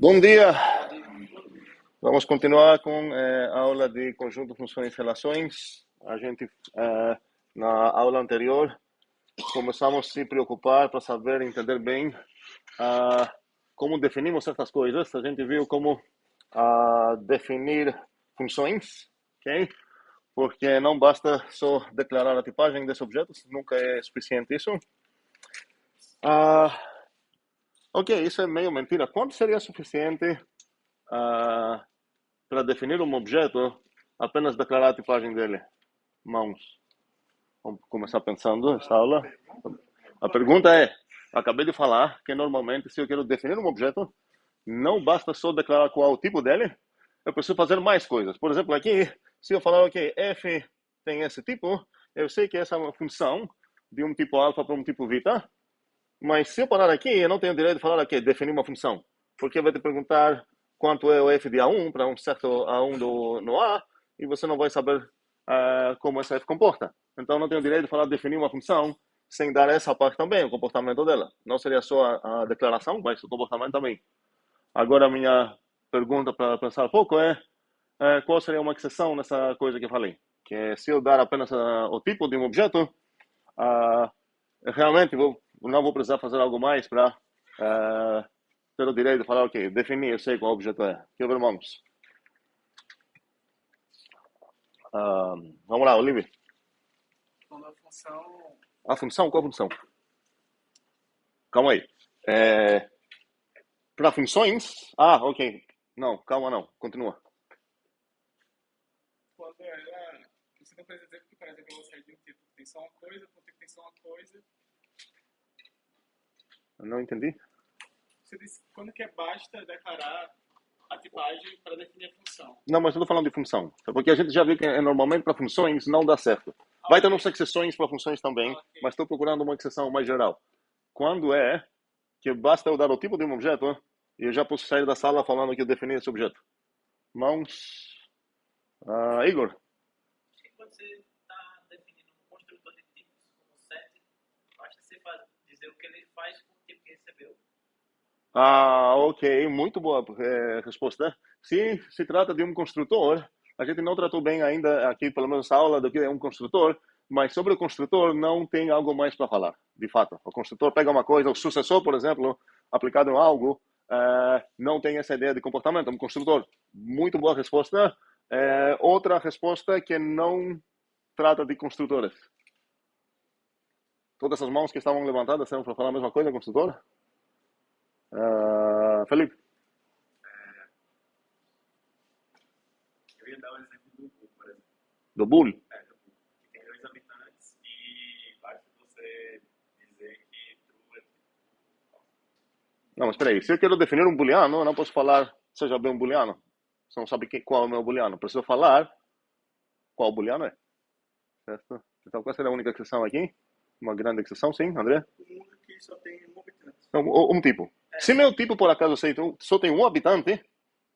Bom dia! Vamos continuar com a aula de conjunto, funções e relações. A gente, na aula anterior, começamos a se preocupar para saber, entender bem como definimos certas coisas. A gente viu como definir funções, ok? Porque não basta só declarar a tipagem desses objetos, nunca é suficiente isso. Ok, isso é meio mentira. Quanto seria suficiente para definir um objeto, apenas declarar a tipagem dele? Mãos. Vamos começar pensando esta aula. A pergunta é, acabei de falar que normalmente se eu quero definir um objeto, não basta só declarar qual é o tipo dele, eu preciso fazer mais coisas. Por exemplo, aqui, se eu falar, ok, f tem esse tipo, eu sei que essa é uma função de um tipo alfa para um tipo beta, mas se eu parar aqui, eu não tenho direito de falar aqui, definir uma função, porque vai te perguntar quanto é o f de A1 para um certo A1 no A, e você não vai saber como essa f comporta. Então, não tenho direito de falar definir uma função sem dar essa parte também, o comportamento dela. Não seria só a declaração, mas o comportamento também. Agora, a minha pergunta para pensar um pouco é qual seria uma exceção nessa coisa que eu falei? Que é, se eu dar apenas o tipo de um objeto, realmente não vou precisar fazer algo mais para ter o direito de falar, ok, definir, eu sei qual objeto é. Que vamos. Vamos lá, Olivia. Quando a função. A função? Qual função? Calma aí. Para funções? Ok. Não, calma não. Continua. Quando ela. Você não precisa dizer que, por exemplo, eu sair de um tipo que tem só uma coisa, para um tipo que tem só uma coisa. Eu não entendi. Você disse quando que basta declarar a tipagem para definir a função. Não, mas eu estou falando de função. Porque a gente já viu que normalmente para funções não dá certo. Vai ter umas exceções para funções também, mas estou procurando uma exceção mais geral. Quando é que basta eu dar o tipo de um objeto e eu já posso sair da sala falando que eu defini esse objeto? Mãos. Igor. Acho que quando você está definindo um construtor de tipos como set, basta você dizer o que ele faz com o tipo que recebeu. Ok, muito boa resposta. Se trata de um construtor, a gente não tratou bem ainda aqui, pelo menos, a aula do que é um construtor, mas sobre o construtor não tem algo mais para falar, de fato. O construtor pega uma coisa, o sucessor, por exemplo, aplicado em algo, não tem essa ideia de comportamento, é um construtor. Muito boa resposta. Outra resposta que não trata de construtores. Todas as mãos que estavam levantadas eram para falar a mesma coisa, construtor? Felipe. Eu ia dar o exemplo do Google, por exemplo. Do Bull? Do Google. Que tem 2 habitantes e basta você dizer que true é. Não, mas espera aí. Se eu quero definir um booleano, eu não posso falar seja bem um booleano. Você não sabe qual é o meu booleano. Preciso falar qual booleano é. Certo? Então, qual seria a única exceção aqui? Uma grande exceção, sim, André? O mundo que só tem um habitante. Não, um tipo. Se meu tipo, por acaso, só tem um habitante,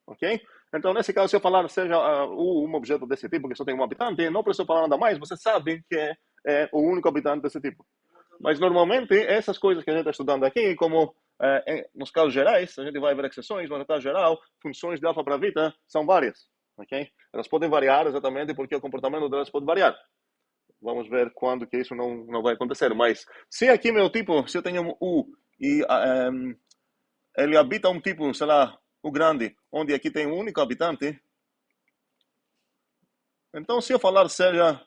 ok? Então, nesse caso, se eu falar seja um objeto desse tipo, que só tem um habitante, não preciso falar nada mais. Você sabe que é o único habitante desse tipo. Mas, normalmente, essas coisas que a gente está estudando aqui, como nos casos gerais, a gente vai ver exceções, mas no caso geral, funções de alfa para beta são várias, ok? Elas podem variar exatamente porque o comportamento delas pode variar. Vamos ver quando que isso não vai acontecer. Mas se aqui meu tipo, se eu tenho um U e ele habita um tipo, sei lá, o grande, onde aqui tem um único habitante, então se eu falar seja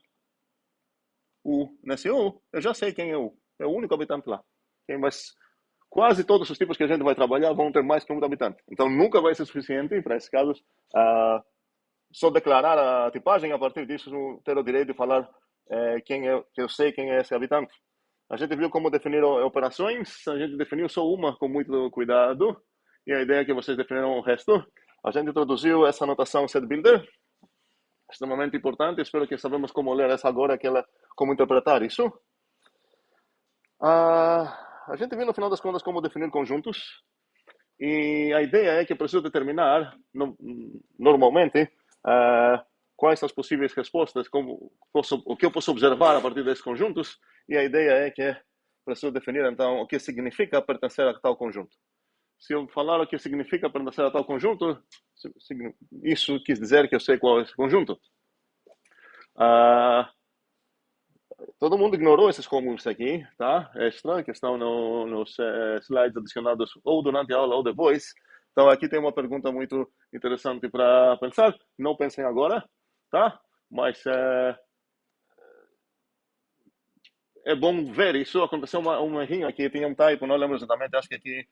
U nesse U, eu já sei quem é U. É o único habitante lá. Okay? Mas quase todos os tipos que a gente vai trabalhar vão ter mais que um habitante. Então nunca vai ser suficiente, para esses casos, só declarar a tipagem, a partir disso ter o direito de falar quem é, que eu sei quem é esse habitante. A gente viu como definir operações, a gente definiu só uma com muito cuidado, e a ideia é que vocês definiram o resto. A gente introduziu essa notação setBuilder, extremamente importante, espero que sabemos como ler essa agora, como interpretar isso. A gente viu no final das contas como definir conjuntos, e a ideia é que eu preciso determinar, normalmente, quais são as possíveis respostas, o que eu posso observar a partir desses conjuntos, e a ideia é que preciso definir, então, o que significa pertencer a tal conjunto. Se eu falar o que significa pertencer a tal conjunto, isso quis dizer que eu sei qual é esse conjunto. Todo mundo ignorou esses comuns aqui, tá? Extra, que estão nos slides adicionados ou durante a aula ou depois. Então aqui tem uma pergunta muito interessante para pensar. Não pensem agora, tá? Mas é bom ver isso. Aconteceu um errinho aqui, tinha um typo, não lembro exatamente, acho que aqui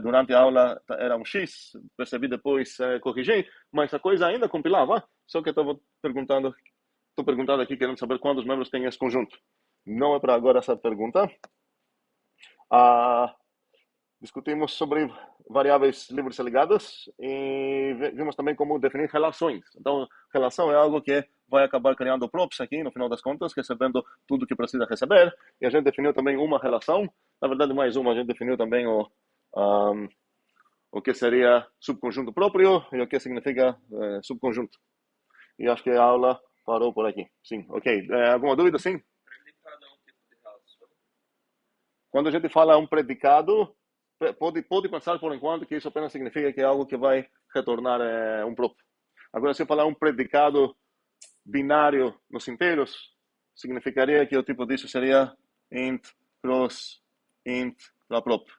durante a aula era um X, percebi depois, corrigi, mas a coisa ainda compilava, só que eu estou perguntando aqui, querendo saber quantos membros tem esse conjunto. Não é para agora essa pergunta. Discutimos sobre variáveis livres e ligadas e vimos também como definir relações. Então, relação é algo que vai acabar criando props aqui, no final das contas, recebendo tudo que precisa receber. E a gente definiu também uma relação, na verdade mais uma, a gente definiu também o que seria subconjunto próprio e o que significa subconjunto. E acho que a aula parou por aqui. Sim, ok. Alguma dúvida, sim? Predicado é um tipo de relação. Quando a gente fala um predicado, pode pensar por enquanto que isso apenas significa que é algo que vai retornar um próprio. Agora, se eu falar um predicado binário nos inteiros, significaria que o tipo disso seria int cross int para próprio.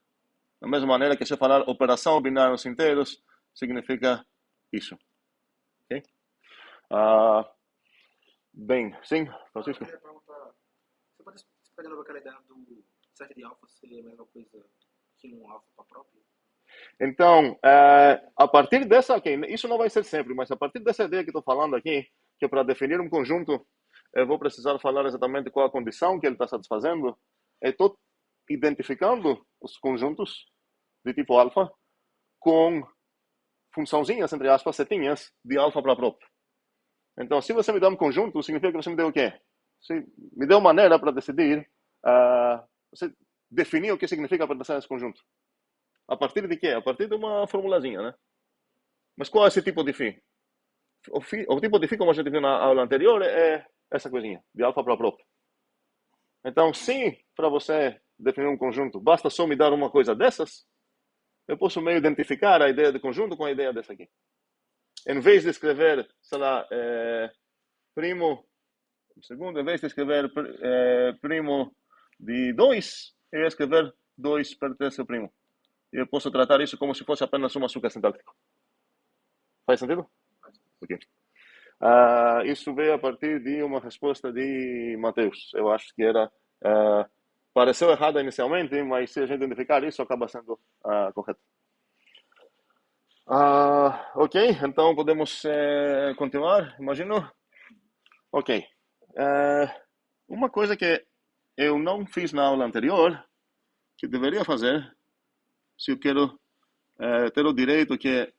Da mesma maneira que se eu falar operação binária nos inteiros, significa isso. Ok? Bem, sim, Francisco? Eu queria perguntar, você pode explicar de novo aquela ideia do set de alfa ser a mesma coisa que um alfa para próprio? Então, a partir dessa, isso não vai ser sempre, mas a partir dessa ideia que estou falando aqui, que para definir um conjunto, eu vou precisar falar exatamente qual a condição que ele está satisfazendo. Eu estou identificando os conjuntos de tipo alfa com funçãozinhas, entre aspas, setinhas, de alfa para próprio. Então, se você me dá um conjunto, significa que você me deu o quê? Você me deu maneira para decidir, você definir o que significa pertencer a esse conjunto. A partir de quê? A partir de uma formulazinha, né? Mas qual é esse tipo de φ? O tipo de φ, como a gente viu na aula anterior, é essa coisinha, de alfa para próprio. Então, se para você definir um conjunto, basta só me dar uma coisa dessas, eu posso meio identificar a ideia de conjunto com a ideia dessa aqui. Em vez de escrever, sei lá, primo, segundo, em vez de escrever primo de 2, eu ia escrever 2 pertence ao primo. Eu posso tratar isso como se fosse apenas uma açúcar sintático. Faz sentido? Ok. Isso veio a partir de uma resposta de Mateus. Eu acho que era... pareceu errada inicialmente, mas se a gente identificar isso, acaba sendo correto. Ok, então podemos continuar, imagino? Ok. Uma coisa que eu não fiz na aula anterior, que deveria fazer, se eu quero ter o direito que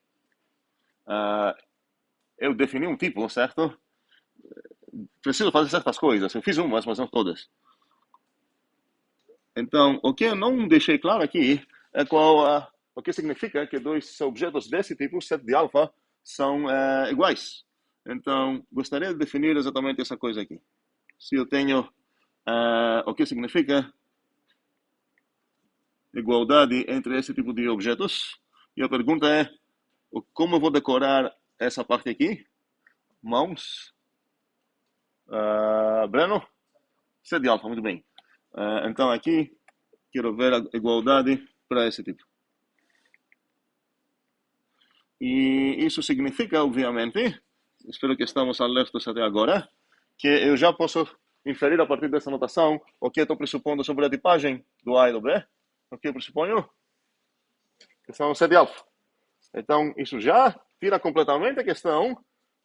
eu defini um tipo, certo? Preciso fazer certas coisas. Eu fiz umas, mas não todas. Então, o que eu não deixei claro aqui é o que significa que dois objetos desse tipo, set de alfa, são iguais. Então, gostaria de definir exatamente essa coisa aqui. Se eu tenho o que significa igualdade entre esse tipo de objetos, e a pergunta é como eu vou decorar essa parte aqui? Mãos. Breno? Set de alfa, muito bem. Então aqui, quero ver a igualdade para esse tipo. E isso significa, obviamente, espero que estamos alertos até agora, que eu já posso inferir a partir dessa notação o que eu estou pressupondo sobre a tipagem do A e do B. O que eu pressuponho? Que são set de alfa. Então, isso já tira completamente a questão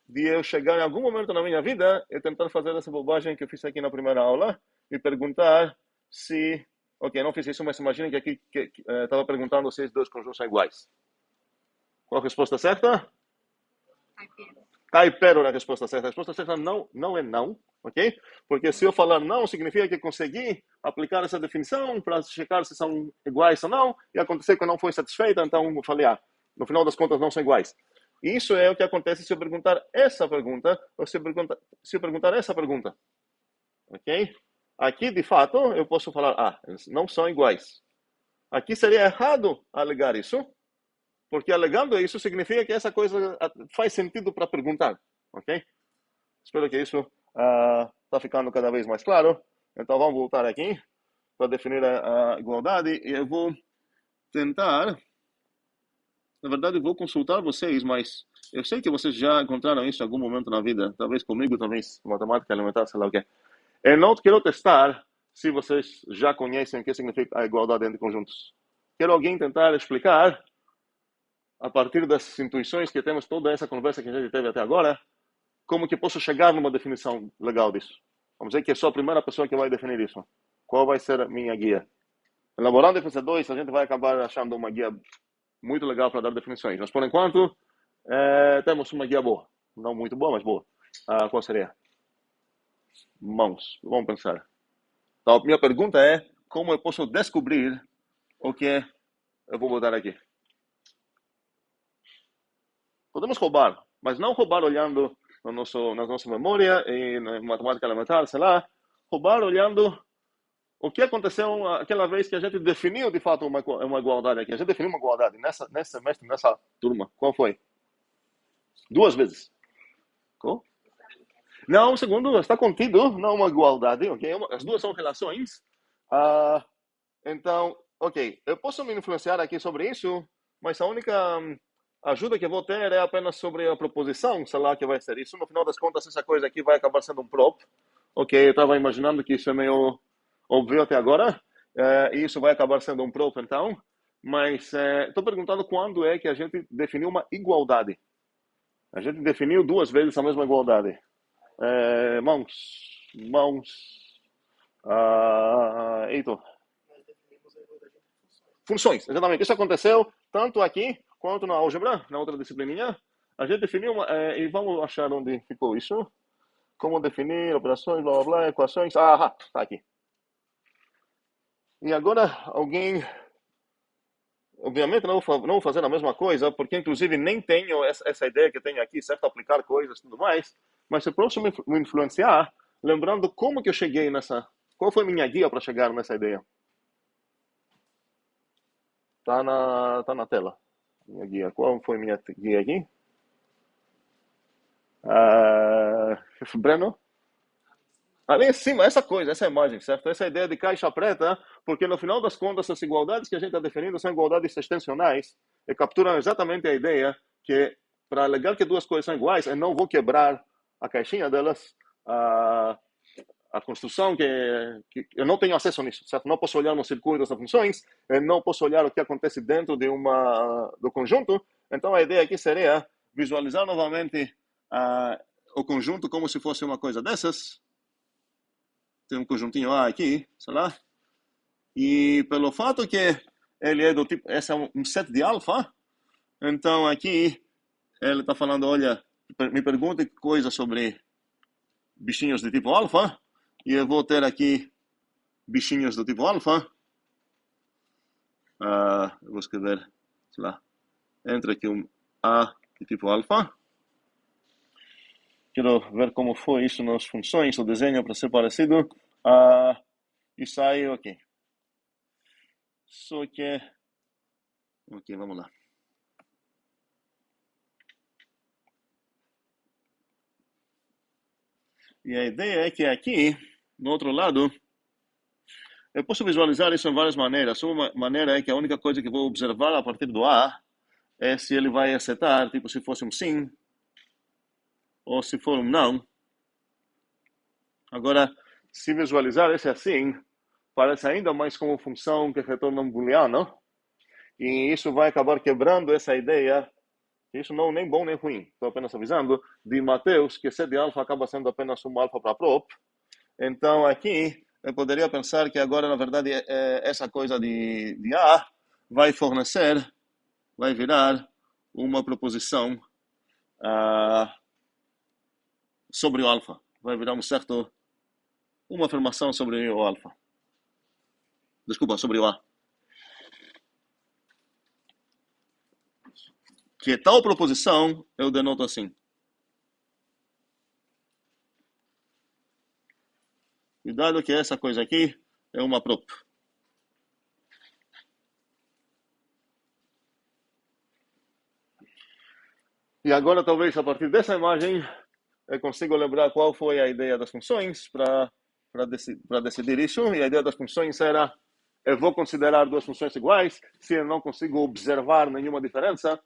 de eu chegar em algum momento na minha vida e tentar fazer essa bobagem que eu fiz aqui na primeira aula e perguntar se... Ok, não fiz isso, mas imagine que aqui estava perguntando se esses dois conjuntos são iguais. Qual a resposta certa? Caipero é a resposta certa. A resposta certa não é não, ok? Porque se eu falar não, significa que consegui aplicar essa definição para checar se são iguais ou não, e acontecer que eu não foi satisfeita, então eu falei, no final das contas não são iguais. E isso é o que acontece se eu perguntar essa pergunta, ou se eu perguntar essa pergunta. Ok? Aqui, de fato, eu posso falar, eles não são iguais. Aqui seria errado alegar isso, Porque alegando isso significa que essa coisa faz sentido para perguntar, ok? Espero que isso está ficando cada vez mais claro. Então vamos voltar aqui para definir a igualdade e eu vou tentar, na verdade vou consultar vocês, mas eu sei que vocês já encontraram isso em algum momento na vida, talvez comigo, talvez matemática elementar, sei lá o que. Eu não quero testar se vocês já conhecem o que significa a igualdade entre conjuntos. Quero alguém tentar explicar, a partir das intuições que temos, toda essa conversa que a gente teve até agora, como que posso chegar numa definição legal disso. Vamos dizer que eu sou a primeira pessoa que vai definir isso. Qual vai ser a minha guia? Elaborando defesa 2, a gente vai acabar achando uma guia muito legal para dar definições. Mas, por enquanto, temos uma guia boa. Não muito boa, mas boa. Qual seria? Mãos. Vamos pensar. Então, minha pergunta é, como eu posso descobrir o que eu vou botar aqui? Podemos roubar, mas não roubar olhando na nossa memória e na matemática elementar, sei lá. Roubar olhando o que aconteceu aquela vez que a gente definiu de fato uma igualdade aqui. A gente definiu uma igualdade nesse semestre, nessa turma. Qual foi? 2 vezes. Qual? Não, segundo, está contido, não uma igualdade, ok? As duas são relações. Então, ok, eu posso me influenciar aqui sobre isso, mas a única ajuda que eu vou ter é apenas sobre a proposição, sei lá que vai ser isso. No final das contas, essa coisa aqui vai acabar sendo um prop. Ok, eu estava imaginando que isso é meio óbvio até agora, e isso vai acabar sendo um prop então, mas estou perguntando quando é que a gente definiu uma igualdade. A gente definiu 2 vezes a mesma igualdade. Mãos. Heitor. Funções, exatamente. Isso aconteceu tanto aqui quanto na álgebra, na outra disciplininha. A gente definiu e vamos achar onde ficou isso. Como definir operações, blá blá blá, equações. Tá aqui. E agora alguém, obviamente não vou fazer a mesma coisa, porque inclusive nem tenho essa ideia que tenho aqui, certo? Aplicar coisas e tudo mais. Mas eu posso me influenciar, lembrando como que eu cheguei qual foi minha guia para chegar nessa ideia. Tá na tela. Minha guia. Qual foi minha guia aqui? Breno? Ali em cima, essa coisa, essa imagem, certo? Essa ideia de caixa preta, porque no final das contas, as igualdades que a gente está definindo são igualdades extensionais e capturam exatamente a ideia que, para alegar que 2 coisas são iguais, eu não vou quebrar a caixinha delas, a construção que eu não tenho acesso nisso, certo? Não posso olhar nos circuitos das funções, eu não posso olhar o que acontece dentro do conjunto. Então a ideia aqui seria visualizar novamente o conjunto como se fosse uma coisa dessas. Tem um conjuntinho A aqui, sei lá. E pelo fato que ele é do tipo, esse é um set de alfa, então aqui ele está falando, olha, me pergunte coisas sobre bichinhos de tipo alfa, e eu vou ter aqui bichinhos do tipo alfa. Eu vou escrever, sei lá, entra aqui um A de tipo alfa. Quero ver como foi isso nas funções, o desenho para ser parecido. E sai, ok. Só que... Ok, vamos lá. E a ideia é que aqui, no outro lado, eu posso visualizar isso em várias maneiras. Uma maneira é que a única coisa que vou observar a partir do A é se ele vai acertar, tipo se fosse um sim, ou se for um não. Agora, se visualizar esse assim, parece ainda mais como função que retorna um booleano, e isso vai acabar quebrando essa ideia, isso não é nem bom nem ruim, estou apenas avisando, de Mateus, que C de alfa acaba sendo apenas um alfa para prop. Então aqui, eu poderia pensar que agora, na verdade, essa coisa de A vai virar uma proposição sobre o alfa. Vai virar uma afirmação sobre o alfa. Desculpa, sobre o A. Que tal proposição eu denoto assim. Cuidado que essa coisa aqui é uma prop. E agora, talvez, a partir dessa imagem, eu consigo lembrar qual foi a ideia das funções para decidir isso. E a ideia das funções era, eu vou considerar duas funções iguais se eu não consigo observar nenhuma diferença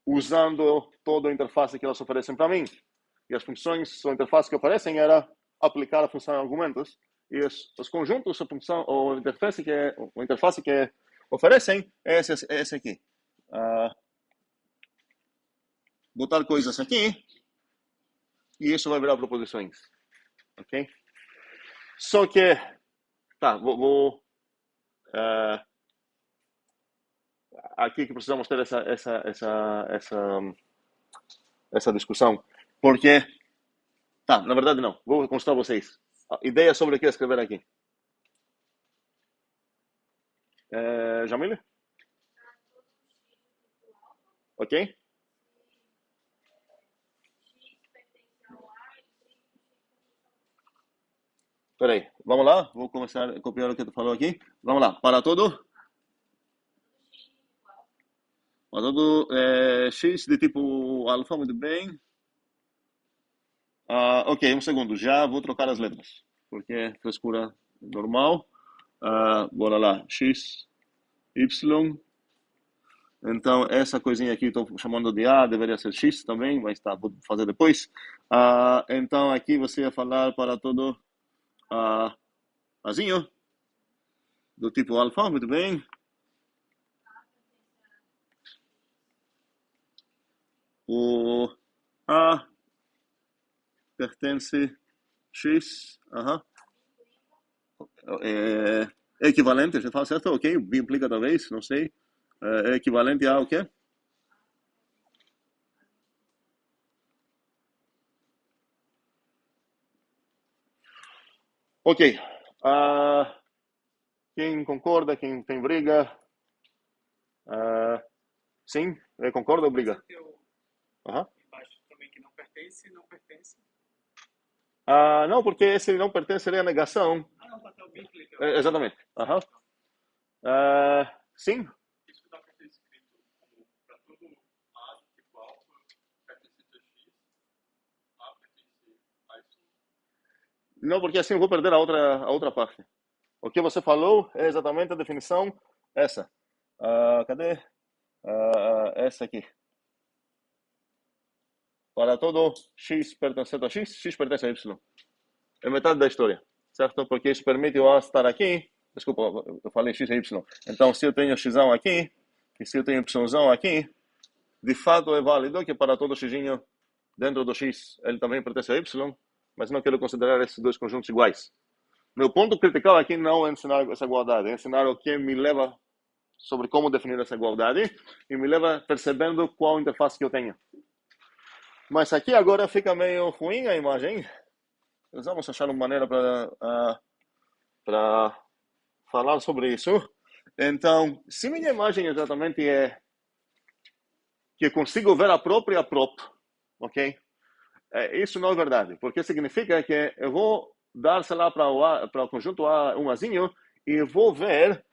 usando toda a interface que elas oferecem para mim. E as funções, a interface que oferecem era aplicar a função em argumentos. E os conjuntos, a função, ou a interface que oferecem é esse aqui. Botar coisas aqui, e isso vai virar proposições. Ok? Só que, tá, aqui que precisamos ter essa discussão. Porque, tá, na verdade não, vou mostrar a vocês. Ideia sobre o que escrever aqui. Jamile? Ok? Peraí, vamos lá, vou começar a copiar o que tu falou aqui. Vamos lá, para todo x de tipo alfa, muito bem. Ok, um segundo, já vou trocar as letras, porque é frescura normal. Bora lá, x, y. Então, essa coisinha aqui estou chamando de A, deveria ser x também, mas tá, vou fazer depois. Então, aqui você ia falar para todo Azinho, do tipo alfa, muito bem. O A pertence x, é equivalente, a gente fala certo? Ok, B implica talvez, não sei. É equivalente a o quê? Ok. Quem concorda, quem tem briga? Sim, concorda ou briga? Embaixo também que não pertence, não pertence. Não, porque esse não pertence seria a negação. Não, papel bíblico. Exatamente. Sim. Isso dá para ser escrito como para todo A tipo alfa, pertence a x, A pertence a isso. Não, porque assim eu vou perder a outra parte. O que você falou é exatamente a definição essa. Cadê? Essa aqui. Para todo x pertencente a x, x pertence a y. É metade da história, certo? Porque isso permite o A estar aqui. Desculpa, eu falei x e y. Então, se eu tenho x aqui, e se eu tenho y aqui, de fato é válido que para todo x dentro do x, ele também pertence a y, mas não quero considerar esses dois conjuntos iguais. Meu ponto critical aqui não é ensinar essa igualdade, é ensinar o que me leva sobre como definir essa igualdade e me leva percebendo qual interface que eu tenho. Mas aqui agora fica meio ruim a imagem. Vamos achar uma maneira para falar sobre isso. Então, se minha imagem exatamente é que eu consigo ver a própria prop, ok? Isso não é verdade, porque significa que eu vou dar, sei lá, para o conjunto A, um Azinho, e vou ver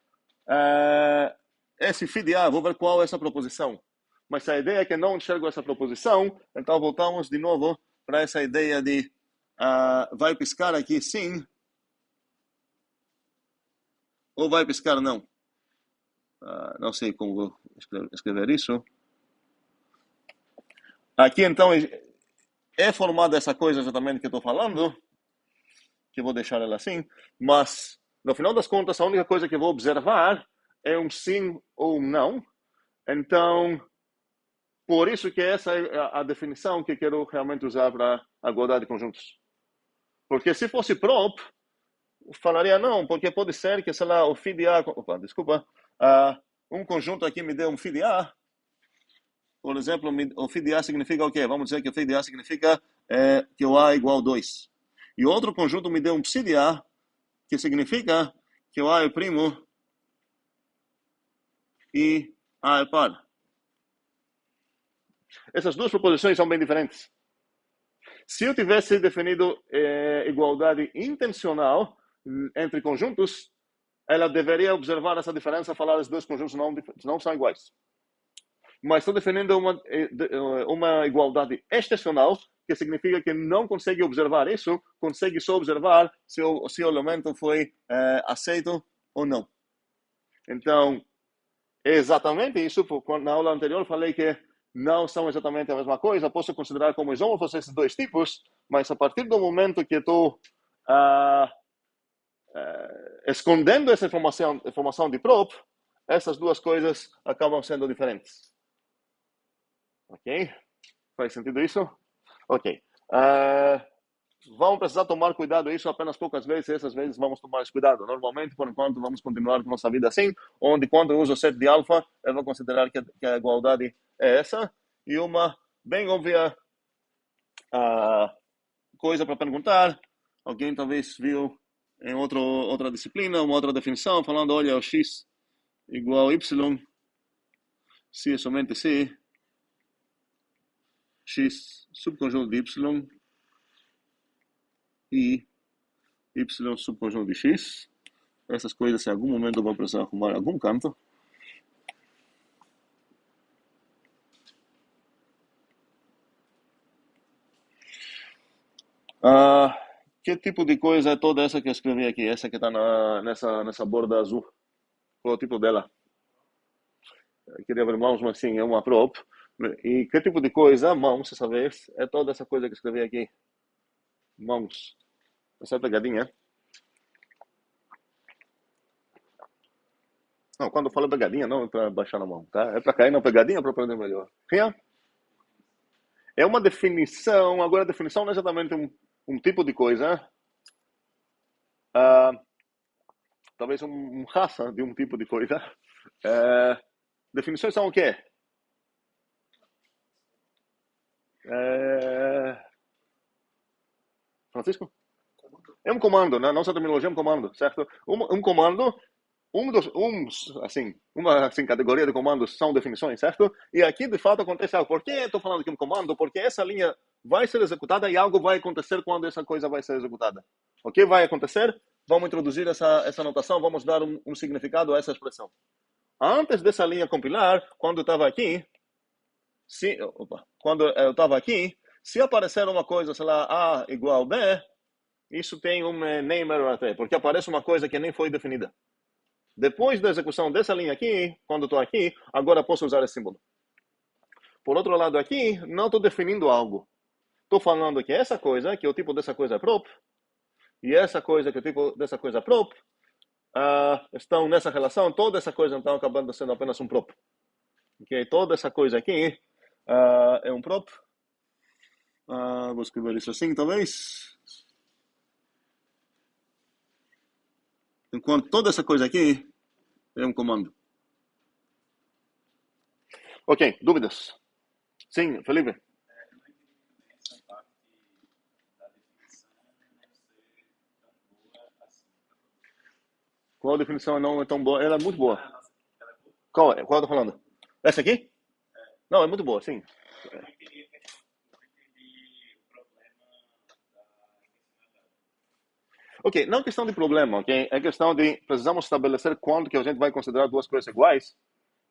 esse feed A, vou ver qual é essa proposição. Mas a ideia é que não enxergo essa proposição, então voltamos de novo para essa ideia de vai piscar aqui sim, ou vai piscar não. Não sei como vou escrever isso. Aqui então é formada essa coisa exatamente que eu estou falando, que eu vou deixar ela assim, mas no final das contas a única coisa que eu vou observar é um sim ou um não. Então, por isso que essa é a definição que eu quero realmente usar para a igualdade de conjuntos. Porque se fosse prop, falaria não, porque pode ser que, sei lá, o feed A, um conjunto aqui me deu um feed A. Por exemplo, o feed A significa o quê? Vamos dizer que o feed A significa que o A é igual a 2. E outro conjunto me deu um psi A, que significa que o A é primo e A é par. Essas duas proposições são bem diferentes. Se eu tivesse definido igualdade intencional entre conjuntos, ela deveria observar essa diferença, falar que os dois conjuntos não são iguais. mas estou definindo uma igualdade excepcional, que significa que não consegue observar isso, consegue só observar se o elemento foi aceito ou não. Então, é exatamente isso. Na aula anterior eu falei que não são exatamente a mesma coisa. Posso considerar como isômorfos esses dois tipos, mas a partir do momento que estou escondendo essa informação de prop, essas duas coisas acabam sendo diferentes. Ok? Faz sentido isso? Ok. Vamos precisar tomar cuidado isso apenas poucas vezes, essas vezes vamos tomar esse cuidado. Normalmente, por enquanto, vamos continuar com nossa vida assim, onde quando eu uso o set de alfa, eu vou considerar que a igualdade é essa. E uma bem óbvia coisa para perguntar, alguém talvez viu em outra disciplina, uma outra definição, falando, olha, o x igual a y, se é somente se x subconjunto de y e y subconjunto de x. Essas coisas em algum momento eu vou precisar arrumar em algum canto. Que tipo de coisa é toda essa que eu escrevi aqui? Essa que está nessa borda azul. Qual é o tipo dela? Eu queria ver mãos, mas sim, é uma prop. E que tipo de coisa, mãos, essa vez, é toda essa coisa que eu escrevi aqui? Mãos. Essa é pegadinha. Não, quando eu falo pegadinha, não é para baixar na mão, tá? É para cair na pegadinha para aprender melhor. É uma definição, agora a definição não é exatamente um tipo de coisa. Talvez raça de um tipo de coisa. Definições são o quê? Francisco? É um comando, né? Nossa terminologia é um comando, certo? Um comando, uma categoria de comandos são definições, certo? E aqui, de fato, acontece algo. Por que eu estou falando que é um comando? Porque essa linha vai ser executada e algo vai acontecer quando essa coisa vai ser executada. O que vai acontecer? Vamos introduzir essa notação, vamos dar um significado a essa expressão. Antes dessa linha compilar, quando eu estava aqui, se aparecer uma coisa, sei lá, A igual B, isso tem um name error até, porque aparece uma coisa que nem foi definida. Depois da execução dessa linha aqui, quando estou aqui, agora posso usar esse símbolo. Por outro lado aqui, não estou definindo algo. Estou falando que essa coisa, que o tipo dessa coisa é prop, e essa coisa, que o tipo dessa coisa é prop, estão nessa relação, toda essa coisa então acabando sendo apenas um prop. Okay? Toda essa coisa aqui é um prop. Vou escrever isso assim, talvez. Enquanto toda essa coisa aqui é um comando. Ok, dúvidas? Sim, Felipe? Essa parte da definição não ser tão boa assim. Qual a definição não é tão boa? Ela é muito boa. Qual eu tô falando? Essa aqui? Não, é muito boa, sim. Eu não entendi o problema da intencionalidade. Ok, não é questão de problema, ok? É questão de precisamos estabelecer quando que a gente vai considerar duas coisas iguais.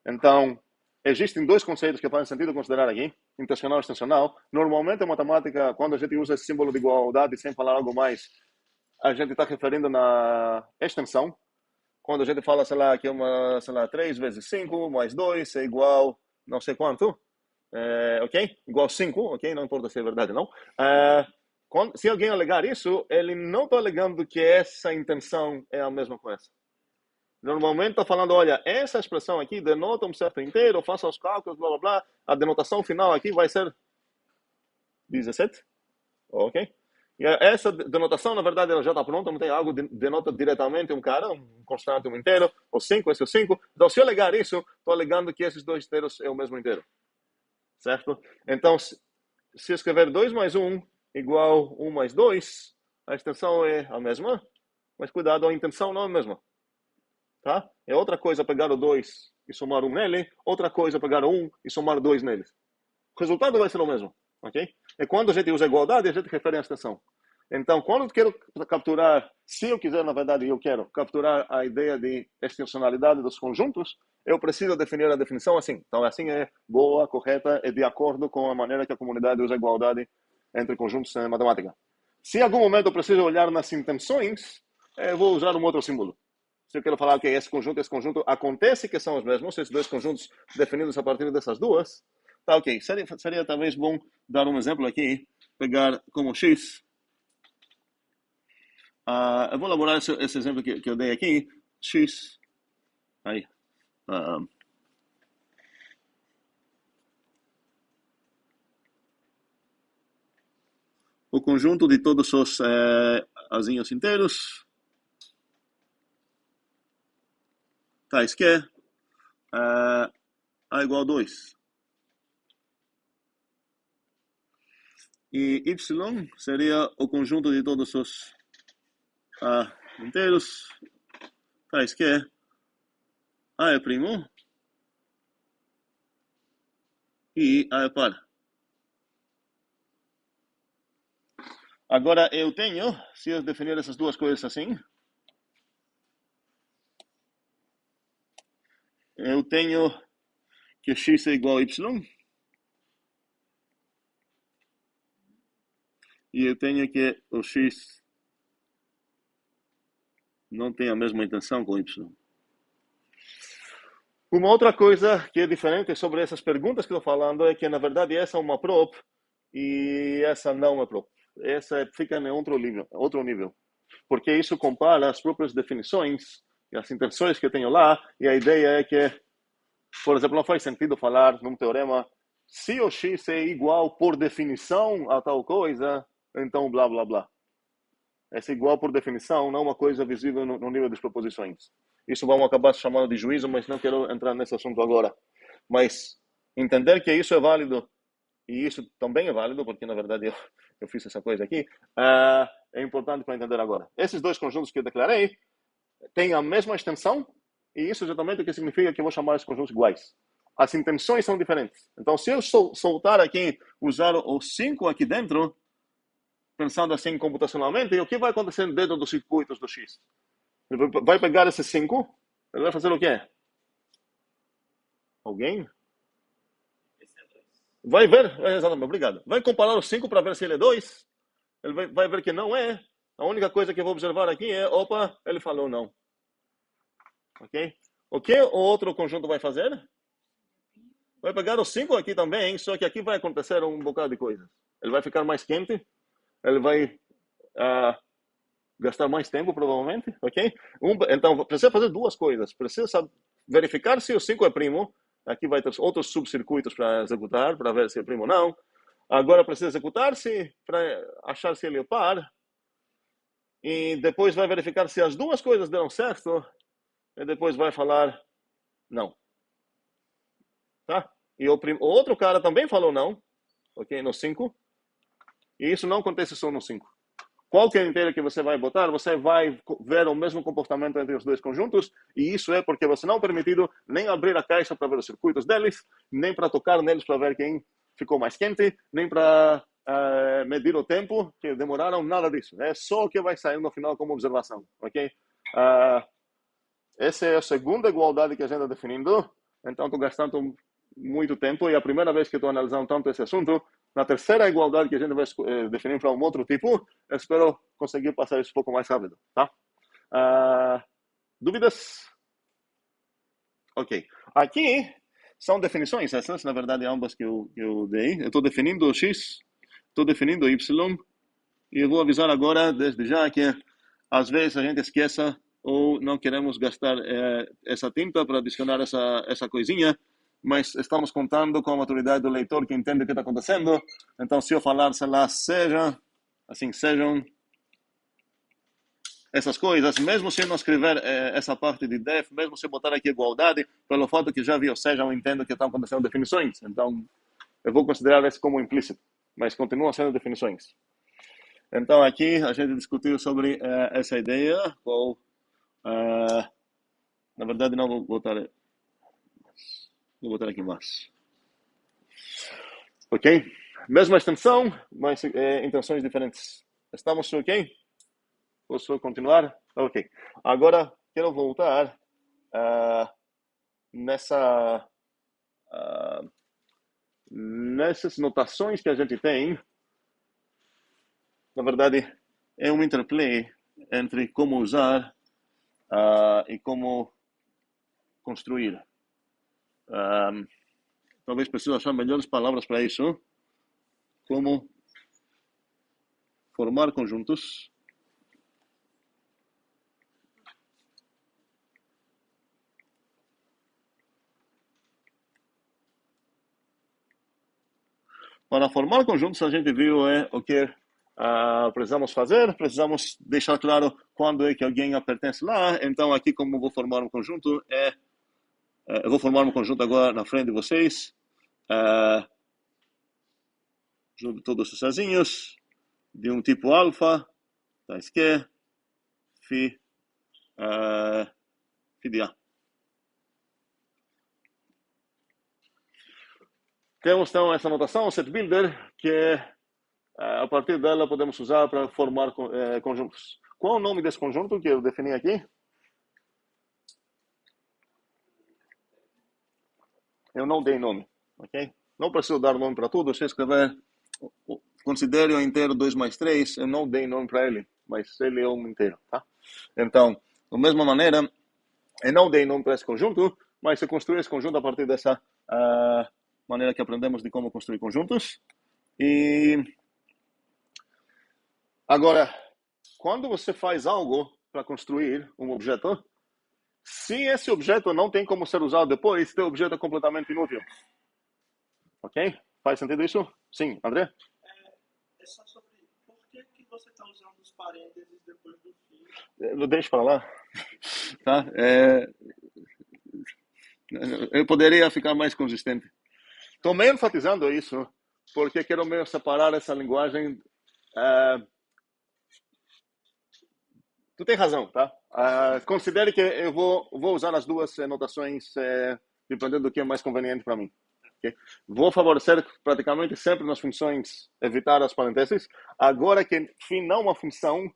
Então, existem dois conceitos que fazem sentido considerar aqui, intencional e extensional. Normalmente, a matemática, quando a gente usa esse símbolo de igualdade sem falar algo mais, a gente está referindo na extensão. Quando a gente fala, sei lá, que é uma, sei lá, 3 vezes 5 mais 2 é igual não sei quanto, ok? Igual 5, ok? Não importa se é verdade ou não. Se alguém alegar isso, ele não está alegando que essa intenção é a mesma coisa. Normalmente está falando, olha, essa expressão aqui denota um certo inteiro, faça os cálculos, blá blá blá. A denotação final aqui vai ser 17, ok? E essa denotação, na verdade, ela já está pronta, não tem algo que denota diretamente um cara, um constante, um inteiro, ou 5, esse é o 5. Então, se eu alegar isso, estou alegando que esses dois inteiros é o mesmo inteiro. Certo? Então, se escrever 2 mais 1 igual 1 mais 2, a extensão é a mesma, mas cuidado, a intenção não é a mesma. Tá? É outra coisa pegar o 2 e somar 1 nele, outra coisa pegar o 1 e somar 2 neles. O resultado vai ser o mesmo. Ok? E quando a gente usa igualdade, a gente refere à extensão. Então, quando eu quero capturar, se eu quiser, na verdade, eu quero capturar a ideia de extensionalidade dos conjuntos, eu preciso definir a definição assim. Então, assim é boa, correta, é de acordo com a maneira que a comunidade usa a igualdade entre conjuntos em matemática. Se em algum momento eu preciso olhar nas intenções, eu vou usar um outro símbolo. Se eu quero falar que esse conjunto acontece que são os mesmos, esses dois conjuntos definidos a partir dessas duas, tá ok. Seria talvez bom dar um exemplo aqui, pegar como x. Eu vou elaborar esse exemplo que eu dei aqui, x. Aí. O conjunto de todos os azinhos inteiros, tais que a igual a 2. E y seria o conjunto de todos os inteiros, tais que a é primo e a é par. Agora eu tenho, se eu definir essas duas coisas assim, eu tenho que x é igual a y. E eu tenho que o x não tem a mesma intenção com y. Uma outra coisa que é diferente sobre essas perguntas que eu estou falando é que, na verdade, essa é uma prop e essa não é prop. Essa fica em outro nível. Porque isso compara as próprias definições e as intenções que eu tenho lá, e a ideia é que, por exemplo, não faz sentido falar num teorema se o x é igual por definição a tal coisa, então blá blá blá. Essa igual por definição não é uma coisa visível no nível das proposições. Isso vamos acabar chamando de juízo, mas não quero entrar nesse assunto agora. Mas entender que isso é válido, e isso também é válido, porque na verdade eu fiz essa coisa aqui, é importante para entender agora. Esses dois conjuntos que eu declarei têm a mesma extensão, e isso exatamente o que significa que eu vou chamar esses conjuntos iguais. As intenções são diferentes. Então, se eu soltar aqui, usar o 5 aqui dentro, pensando assim computacionalmente, o que vai acontecer dentro dos circuitos do X? Ele vai pegar esse 5, ele vai fazer o quê? Alguém? Vai ver, exatamente, obrigado. Vai comparar o 5 para ver se ele é 2. Ele vai ver que não é. A única coisa que eu vou observar aqui é, opa, ele falou não. Ok? O que o outro conjunto vai fazer? Vai pegar o 5 aqui também, só que aqui vai acontecer um bocado de coisas. Ele vai ficar mais quente, ele vai gastar mais tempo, provavelmente, ok? Então, precisa fazer duas coisas. Precisa verificar se o 5 é primo. Aqui vai ter outros subcircuitos para executar, para ver se é primo ou não. Agora precisa executar-se para achar se ele é par. E depois vai verificar se as duas coisas deram certo. E depois vai falar não. Tá? E o outro cara também falou não, ok? No 5. E isso não acontece só no 5. Qualquer inteiro que você vai botar, você vai ver o mesmo comportamento entre os dois conjuntos, e isso é porque você não é permitido nem abrir a caixa para ver os circuitos deles, nem para tocar neles para ver quem ficou mais quente, nem para medir o tempo que demoraram, nada disso. É só o que vai sair no final como observação, ok? Essa é a segunda igualdade que a gente está definindo, então estou gastando muito tempo, e a primeira vez que estou analisando tanto esse assunto. Na terceira igualdade que a gente vai definir para um outro tipo, eu espero conseguir passar isso um pouco mais rápido, tá? Dúvidas? Ok. Aqui são definições, essas, na verdade, ambas que eu dei. Eu estou definindo o x, estou definindo o y, e eu vou avisar agora, desde já, que às vezes a gente esqueça ou não queremos gastar essa tinta para adicionar essa coisinha, mas estamos contando com a maturidade do leitor que entende o que está acontecendo. Então, se eu falar, sei lá, sejam essas coisas, mesmo se eu não escrever essa parte de def, mesmo se eu botar aqui igualdade, pelo fato que já vi, ou seja, eu entendo que estão acontecendo definições. Então, eu vou considerar isso como implícito, mas continuam sendo definições. Então, aqui a gente discutiu sobre essa ideia, qual, na verdade, não vou botar... Vou botar aqui mais. Ok? Mesma extensão, mas intenções diferentes. Estamos ok? Posso continuar? Ok. Agora, quero voltar nessas notações que a gente tem. Na verdade, é um interplay entre como usar e como construir. Talvez preciso achar melhores palavras para isso. Como formar conjuntos. Para formar conjuntos, a gente viu o que precisamos fazer. Precisamos deixar claro quando é que alguém pertence lá. Então, aqui, como vou formar um conjunto, eu vou formar um conjunto agora na frente de vocês. Junto todos os sozinhos, de um tipo alfa, tais que, phi de A. Temos então essa notação, set builder, que a partir dela podemos usar para formar conjuntos. Qual é o nome desse conjunto que eu defini aqui? Eu não dei nome, ok? Não preciso dar nome para tudo. Se eu escrever, considere o inteiro 2 mais 3, eu não dei nome para ele, mas ele é um inteiro, tá? Então, da mesma maneira, eu não dei nome para esse conjunto, mas eu construí esse conjunto a partir dessa maneira que aprendemos de como construir conjuntos. E agora, quando você faz algo para construir um objeto, se esse objeto não tem como ser usado depois, esse objeto é completamente inútil. Ok? Faz sentido isso? Sim, André? É só sobre por que você está usando os parênteses depois do fim. Deixa para lá. Tá? Eu poderia ficar mais consistente. Estou meio enfatizando isso, porque quero meio separar essa linguagem. Tu tem razão, tá? Considere que eu vou usar as duas notações, dependendo do que é mais conveniente para mim. Okay? Vou favorecer praticamente sempre nas funções evitar as parênteses. Agora que fim não é uma função,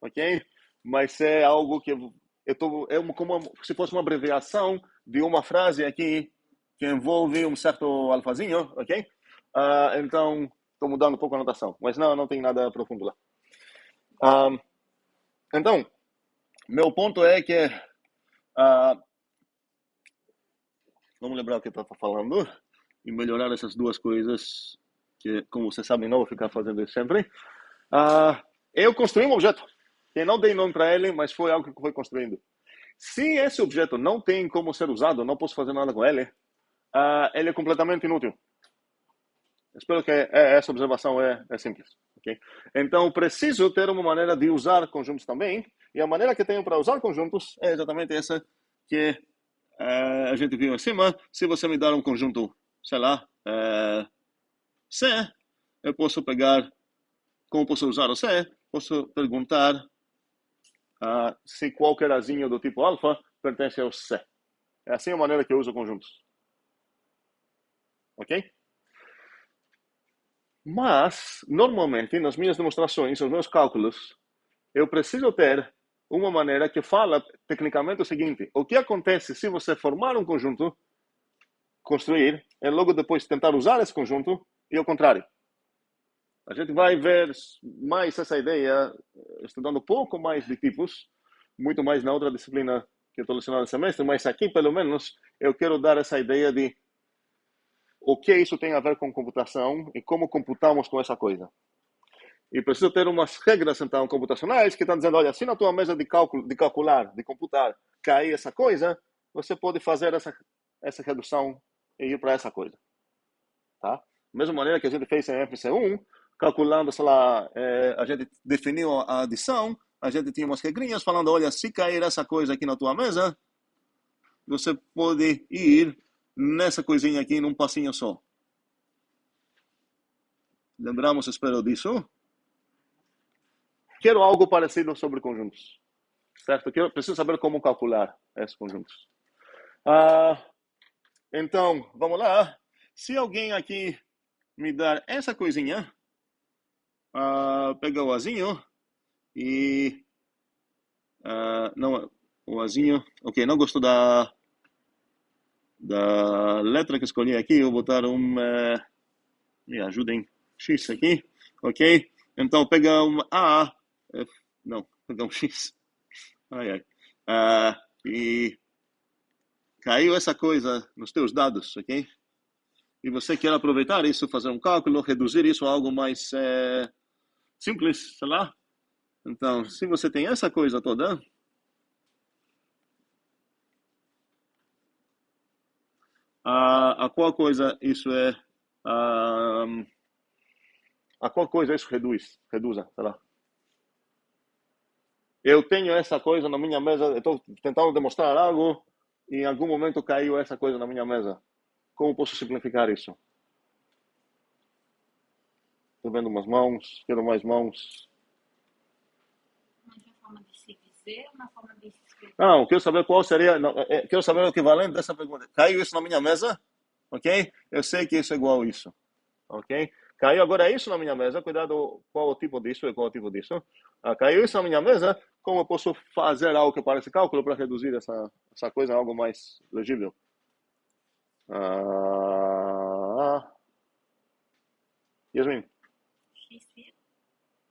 ok? Mas é algo que é como se fosse uma abreviação de uma frase aqui que envolve um certo alfazinho, ok? Então, estou mudando um pouco a notação, mas não tem nada profundo lá. Então, meu ponto é que vamos lembrar o que eu estava falando e melhorar essas duas coisas que, como vocês sabem, não vou ficar fazendo isso sempre. Eu construí um objeto que não dei nome para ele, mas foi algo que foi construindo. Se esse objeto não tem como ser usado, não posso fazer nada com ele, ele é completamente inútil. Espero que essa observação é simples. Okay? Então, preciso ter uma maneira de usar conjuntos também, e a maneira que tenho para usar conjuntos é exatamente essa que a gente viu acima. Se você me dar um conjunto, sei lá, C, eu posso pegar, como posso usar o C? Posso perguntar se qualquer azinho do tipo alfa pertence ao C. É assim a maneira que eu uso conjuntos. Ok? Mas, normalmente, nas minhas demonstrações, nos meus cálculos, eu preciso ter uma maneira que fala tecnicamente o seguinte: o que acontece se você formar um conjunto, construir, e logo depois tentar usar esse conjunto, e ao contrário. A gente vai ver mais essa ideia estudando um pouco mais de tipos, muito mais na outra disciplina que eu estou lecionando esse semestre, mas aqui, pelo menos, eu quero dar essa ideia de o que isso tem a ver com computação e como computamos com essa coisa. E preciso ter umas regras, então, computacionais que estão dizendo, olha, se na tua mesa de computar, cair essa coisa, você pode fazer essa redução e ir para essa coisa. Tá? Da mesma maneira que a gente fez em FC1, calculando, sei lá, a gente definiu a adição, a gente tinha umas regrinhas falando, olha, se cair essa coisa aqui na tua mesa, você pode ir nessa coisinha aqui num passinho só. Lembramos, espero, disso? Quero algo parecido sobre conjuntos. Certo? Preciso saber como calcular esses conjuntos. Então, vamos lá. Se alguém aqui me dar essa coisinha, pega o azinho e... não, o azinho... Ok, não gostou da letra que escolhi aqui. Eu vou botar me ajudem. X aqui. Ok? Então, pega um A. Não, pega um X. Ai, ai. E caiu essa coisa nos teus dados, ok? E você quer aproveitar isso, fazer um cálculo, reduzir isso a algo mais simples, sei lá. Então, se você tem essa coisa toda, a qual coisa isso é... a qual coisa isso reduza, sei lá. Eu tenho essa coisa na minha mesa, eu estou tentando demonstrar algo e em algum momento caiu essa coisa na minha mesa. Como posso simplificar isso? Estou vendo umas mãos, quero mais mãos. Mas na forma de se dizer ou na forma de se escrever? Não, quero saber qual seria, não, quero saber o equivalente dessa pergunta. Caiu isso na minha mesa? Ok? Eu sei que isso é igual a isso. Ok? Caiu agora isso na minha mesa, cuidado qual o tipo disso e qual o tipo disso. Caiu isso na minha mesa, como eu posso fazer algo que parece cálculo para reduzir essa coisa a algo mais legível? Yasmin? X-fia?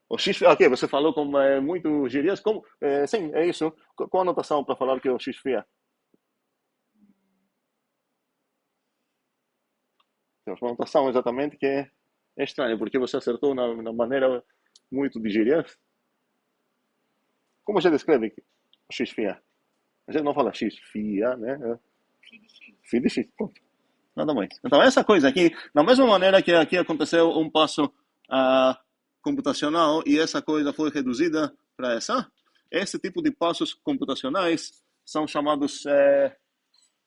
O X, ok, você falou como muito gírias, como, sim, é isso. Qual a anotação para falar que é o X-fia? Tem uma anotação exatamente que é estranha, porque você acertou na maneira muito de gírias. Como a gente escreve X-fia? A gente não fala X-fia, né? Fi de X. Fia de X, ponto. Nada mais. Então, essa coisa aqui, da mesma maneira que aqui aconteceu um passo computacional e essa coisa foi reduzida para esse tipo de passos computacionais são chamados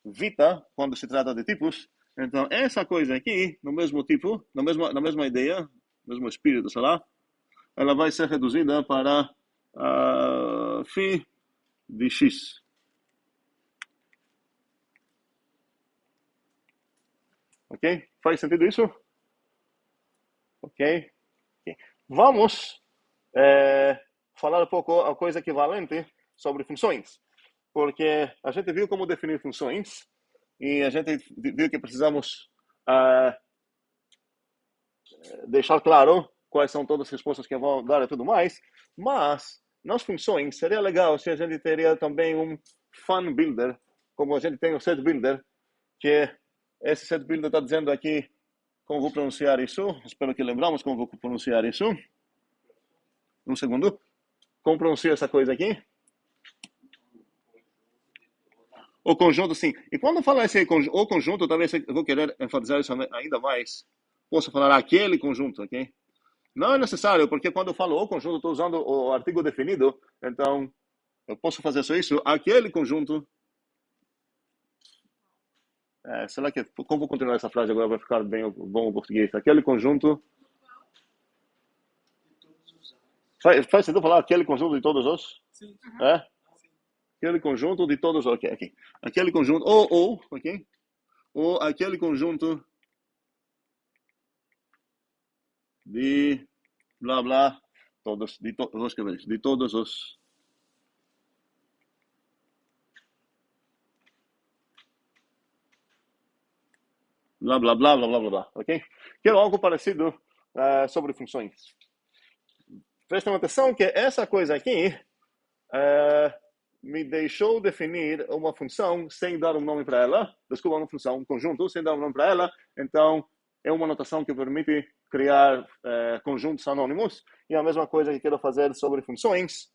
vita, quando se trata de tipos. Então, essa coisa aqui, no mesmo tipo, na mesma ideia, no mesmo espírito, sei lá, ela vai ser reduzida para φ de x. Ok? Faz sentido isso? Ok? Ok. Vamos falar um pouco a coisa equivalente sobre funções. Porque a gente viu como definir funções e a gente viu que precisamos deixar claro quais são todas as respostas que vão dar e tudo mais. Mas, nas funções, seria legal se a gente teria também um fun builder, como a gente tem o set builder, que esse set builder está dizendo aqui como vou pronunciar isso. Espero que lembramos como vou pronunciar isso. Um segundo. Como pronuncia essa coisa aqui? O conjunto, sim. E quando falar o conjunto, talvez eu vou querer enfatizar isso ainda mais. Posso falar aquele conjunto, ok? Não é necessário, porque quando eu falo o conjunto, estou usando o artigo definido. Então, eu posso fazer só isso. Aquele conjunto. Será que... Como vou continuar essa frase agora? Vai ficar bem bom o português. Aquele conjunto... Faz sentido falar aquele conjunto de todos os? Sim. É? Aquele conjunto de todos os... Ok, aqui. Aquele conjunto... Ou, ok? Ou aquele conjunto de... Blá, blá. Todos. Vou escrever isso. De todos os... Blá, blá, blá, blá, blá, blá, blá. Ok? Quero algo parecido sobre funções. Prestem atenção que essa coisa aqui me deixou definir uma função sem dar um nome para ela. Desculpa, uma função, um conjunto, sem dar um nome para ela. Então, é uma notação que permite criar conjuntos anônimos. E a mesma coisa que quero fazer sobre funções.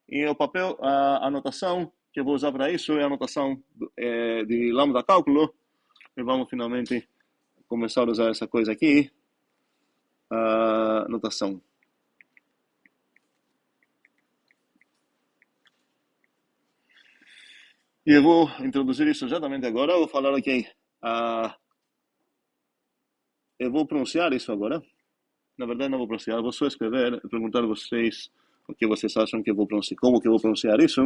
E o papel, a notação que eu vou usar para isso é a notação de lambda cálculo. E vamos finalmente começar a usar essa coisa aqui. Notação. E eu vou introduzir isso exatamente agora. Eu vou falar aqui. Eu vou pronunciar isso agora. Na verdade, não vou pronunciar. Vou só escrever e perguntar a vocês o que vocês acham que eu vou pronunciar. Como que eu vou pronunciar isso.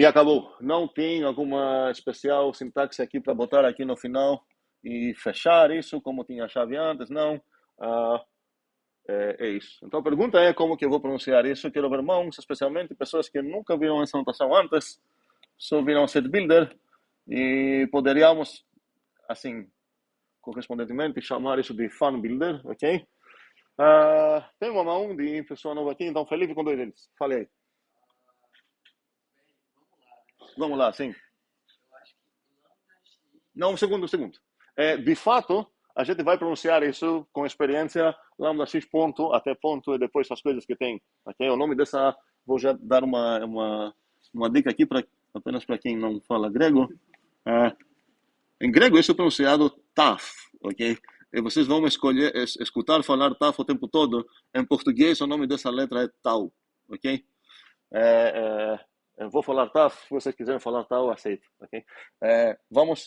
E acabou. Não tem alguma especial sintaxe aqui para botar aqui no final e fechar isso como tinha a chave antes, não. Ah, é isso. Então a pergunta é como que eu vou pronunciar isso. Eu quero ver mãos, especialmente pessoas que nunca viram essa notação antes, só viram set builder, e poderíamos, assim, correspondentemente, chamar isso de fun builder, ok? Tem uma mão de pessoa nova aqui, então Felipe com dois deles. Falei. Vamos lá, sim. Não, um segundo. De fato, a gente vai pronunciar isso com experiência, lambda x ponto até ponto e depois as coisas que tem. Okay? O nome dessa, vou já dar uma dica aqui apenas para quem não fala grego. Em grego isso é pronunciado taf, ok? E vocês vão escutar falar taf o tempo todo. Em português o nome dessa letra é tau, ok? Eu vou falar taf, se vocês quiserem falar tau, aceito, ok? Vamos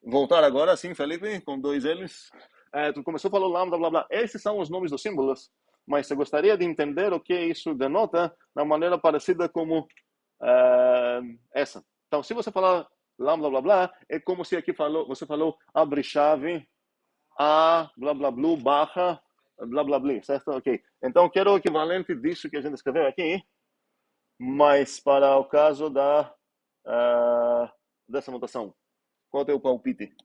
voltar agora, sim, Felipe, com dois L's. Tu começou falando lambda, blá, blá. Esses são os nomes dos símbolos, mas você gostaria de entender o que isso denota de uma maneira parecida como essa. Então, se você falar lambda, blá, blá, é como se aqui você falou abre chave, a, blá, blá, blá, barra, blá, blá, blá, certo? Ok. Então, quero o equivalente disso que a gente escreveu aqui, mas para o caso dessa notação. Qual é o teu palpite?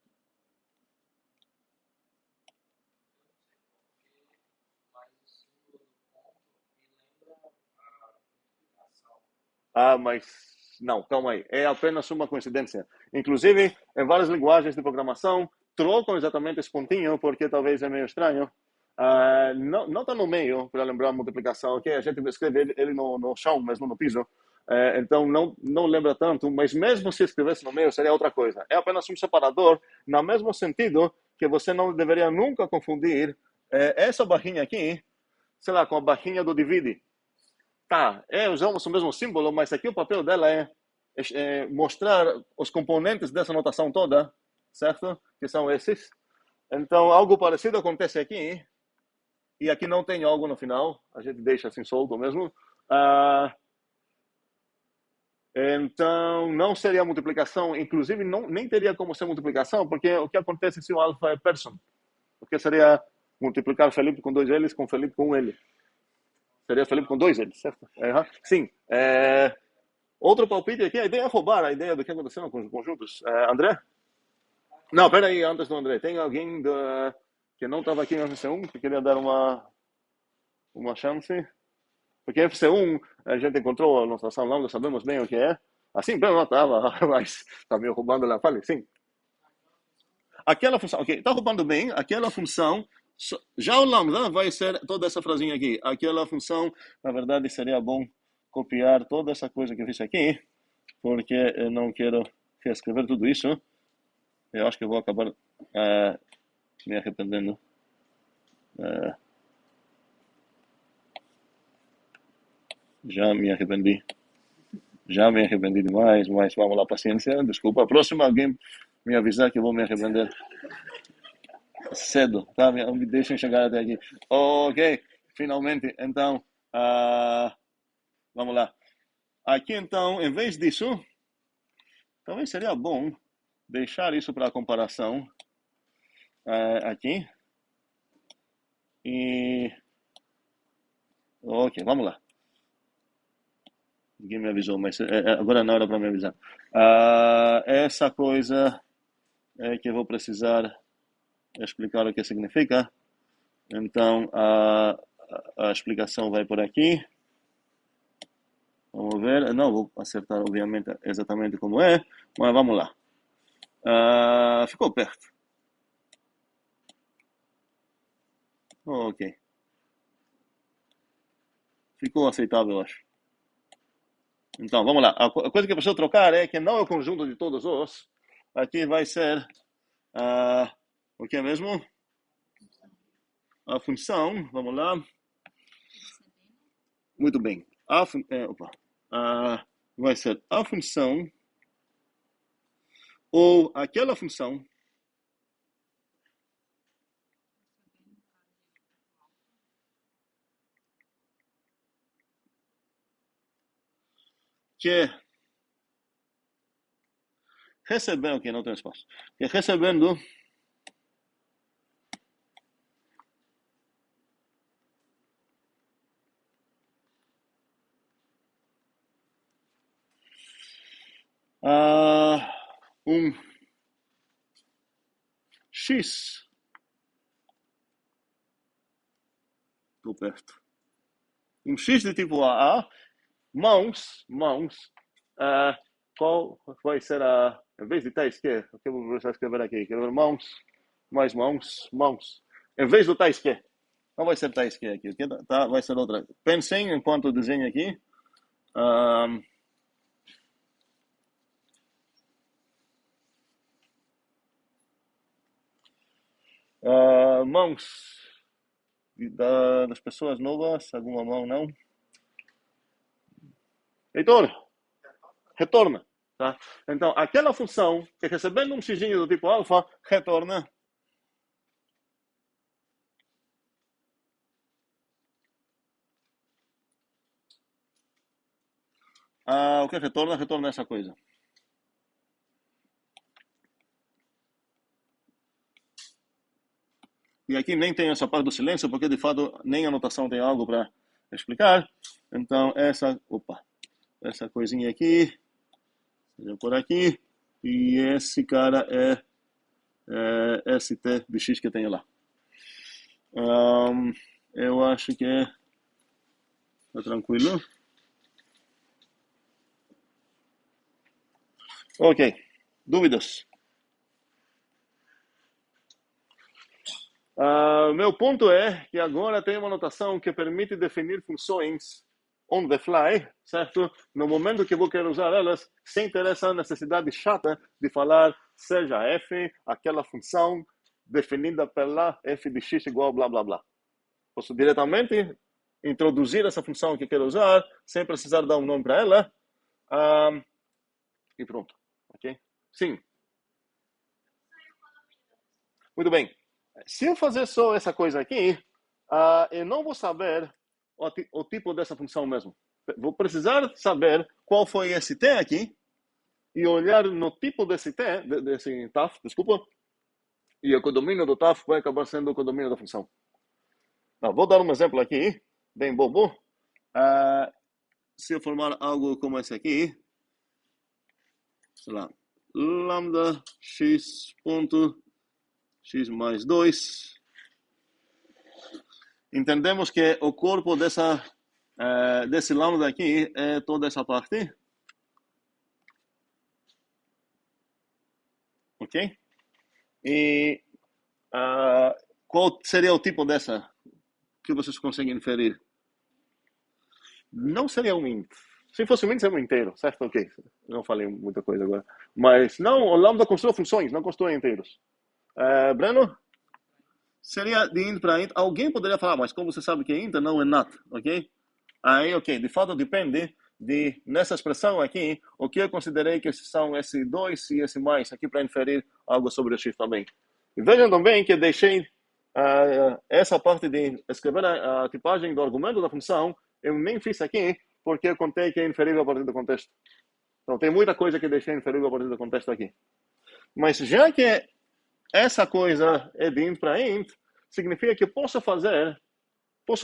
Mas não, calma aí. É apenas uma coincidência. Inclusive, em várias linguagens de programação, trocam exatamente esse pontinho, porque talvez é meio estranho. Não está no meio, para lembrar a multiplicação, ok? A gente escreve ele no chão, mesmo no piso. Então, não lembra tanto, mas mesmo se escrevesse no meio, seria outra coisa. É apenas um separador, no mesmo sentido que você não deveria nunca confundir essa barrinha aqui, sei lá, com a barrinha do divide. Tá, usamos o mesmo símbolo, mas aqui o papel dela é mostrar os componentes dessa notação toda, certo? Que são esses. Então, algo parecido acontece aqui, e aqui não tem algo no final, a gente deixa assim solto mesmo. Então, não seria multiplicação, inclusive nem teria como ser multiplicação, porque o que acontece se o alfa é person? Porque seria multiplicar Felipe com dois L's com Felipe com um L. Seria Felipe com dois L's, certo? Sim. Outro palpite aqui, a ideia é roubar a ideia do que aconteceu com os conjuntos. André? Não, peraí, antes do André. Tem alguém que não estava aqui no FC1 que queria dar uma chance? Porque FC1 a gente encontrou a notação lambda, sabemos bem o que é. Assim, bem, não estava, mas está meio roubando lá. Fale, sim. Aquela função, ok, está roubando bem, aquela função, já o lambda vai ser toda essa frasinha aqui. Aquela função, na verdade, seria bom copiar toda essa coisa que eu fiz aqui, porque eu não quero reescrever tudo isso. Eu acho que eu vou acabar me arrependendo. Já me arrependi demais, mas vamos lá, paciência. Desculpa, a próxima alguém me avisar que eu vou me arrepender cedo, tá? Me deixem chegar até aqui. Ok, finalmente, então, vamos lá. Aqui, então, em vez disso, talvez seria bom deixar isso para comparação aqui. Ok, vamos lá. Ninguém me avisou, mas agora não era para me avisar. Essa coisa que eu vou precisar explicar o que significa. Então, a explicação vai por aqui. Vamos ver. Não vou acertar, obviamente, exatamente como é, mas vamos lá. Ficou perto. Ok. Ficou aceitável, eu acho. Então, vamos lá. A coisa que eu preciso trocar é que não é o conjunto de todos os. Aqui vai ser o que é mesmo? A função, vamos lá. Muito bem. Vai ser a função ou aquela função que recebendo, ok, não tem espaço, que recebendo X, estou perto, X de tipo AA, mãos, qual vai ser em vez de tais que, o que eu vou escrever aqui, quero ver mãos, mais mãos, em vez do tais que, não vai ser tais que aqui, tá, vai ser outra. Pensem enquanto eu desenho aqui, mãos das pessoas novas, alguma mão não? Heitor, retorna. Tá? Então, aquela função que recebendo um xzinho do tipo alfa, retorna o que retorna? Retorna essa coisa. E aqui nem tem essa parte do silêncio, porque de fato nem a anotação tem algo para explicar. Então, essa coisinha aqui, por aqui, e esse cara é ST de X que eu tenho lá. Eu acho que tá tranquilo. Ok, dúvidas? Meu ponto é que agora tem uma notação que permite definir funções on the fly, certo? No momento que eu vou querer usar elas, sem ter essa necessidade chata de falar seja f, aquela função definida pela f de x igual blá blá blá. Posso diretamente introduzir essa função que quero usar, sem precisar dar um nome para ela, e pronto, ok? Sim. Muito bem. Se eu fazer só essa coisa aqui, eu não vou saber o tipo dessa função mesmo. Vou precisar saber qual foi esse t aqui e olhar no tipo desse t, desse taf, desculpa, e o codomínio do taf vai acabar sendo o codomínio da função. Vou dar um exemplo aqui, bem bobo. Se eu formar algo como esse aqui, sei lá, lambda x ponto x mais 2. Entendemos que o corpo desse lambda aqui é toda essa parte. Ok? E qual seria o tipo dessa que vocês conseguem inferir? Não seria um int. Se fosse um int, seria um inteiro, certo? Ok. Não falei muita coisa agora. Mas não, o lambda constrói funções, não constrói inteiros. Breno? Seria de int para int. Alguém poderia falar, mas como você sabe que é int, não é not, ok? Aí, ok, de fato depende nessa expressão aqui, o que eu considerei que são esse 2 e esse mais aqui para inferir algo sobre o x também. E vejam também que deixei essa parte de escrever a tipagem do argumento da função, eu nem fiz aqui, porque eu contei que é inferível a partir do contexto. Então tem muita coisa que deixei inferível a partir do contexto aqui. Mas já que essa coisa é de int para int, significa que posso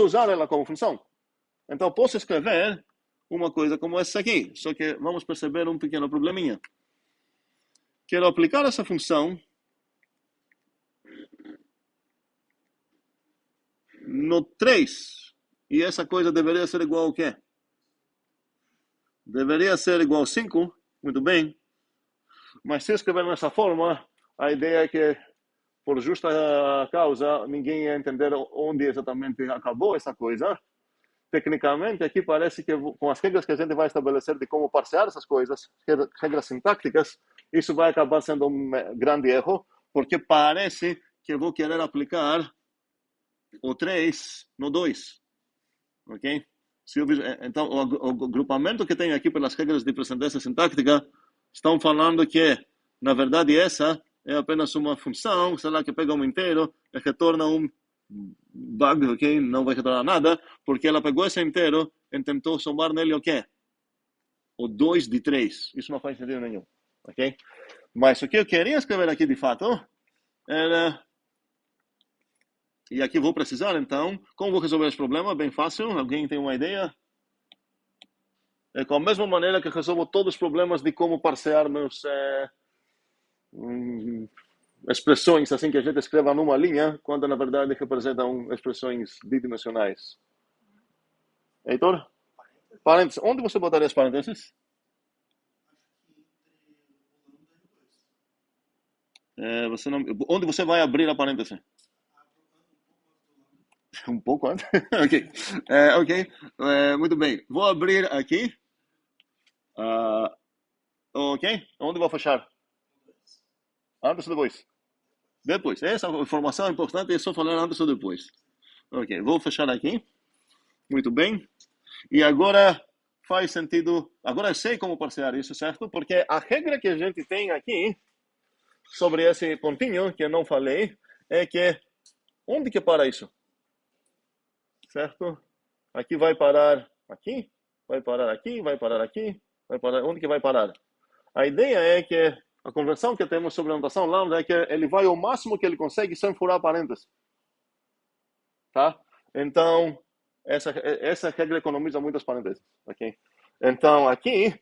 usar ela como função. Então posso escrever uma coisa como essa aqui, só que vamos perceber um pequeno probleminha. Quero aplicar essa função no 3, e essa coisa deveria ser igual ao quê? Deveria ser igual a 5, muito bem. Mas se escrever dessa forma, a ideia é que, por justa causa, ninguém ia entender onde exatamente acabou essa coisa. Tecnicamente, aqui parece que com as regras que a gente vai estabelecer de como parsear essas coisas, regras sintáticas, isso vai acabar sendo um grande erro, porque parece que eu vou querer aplicar o 3 no 2. Ok? Então, o agrupamento que tem aqui pelas regras de precedência sintática estão falando que, na verdade, essa é apenas uma função, sei lá, que pega um inteiro e retorna um bug, ok? Não vai retornar nada, porque ela pegou esse inteiro e tentou somar nele o quê? O 2 de 3. Isso não faz sentido nenhum, ok? Mas o que eu queria escrever aqui de fato era... E aqui vou precisar, então, como vou resolver esse problema? Bem fácil. Alguém tem uma ideia? É com a mesma maneira que resolvo todos os problemas de como parsear meus expressões, assim que a gente escreva numa linha, quando na verdade representam expressões bidimensionais. Heitor? Parênteses. Onde você botaria as parênteses? Você não... Onde você vai abrir a parêntese? Um pouco antes? Ok. Ok. Muito bem. Vou abrir aqui. Ok. Onde vou fechar? Antes ou depois? Depois. Essa informação é importante, é só falar antes ou depois. Ok. Vou fechar aqui. Muito bem. E agora faz sentido... Agora eu sei como parsear isso, certo? Porque a regra que a gente tem aqui sobre esse pontinho, que eu não falei, é que... Onde que para isso? Certo? Aqui vai parar aqui, vai parar aqui, vai parar aqui, vai parar... Onde que vai parar? A ideia é que a conversão que temos sobre a notação lambda é que ele vai ao máximo que ele consegue sem furar parênteses. Tá? Então, essa regra economiza muitas parênteses. Ok? Então, aqui,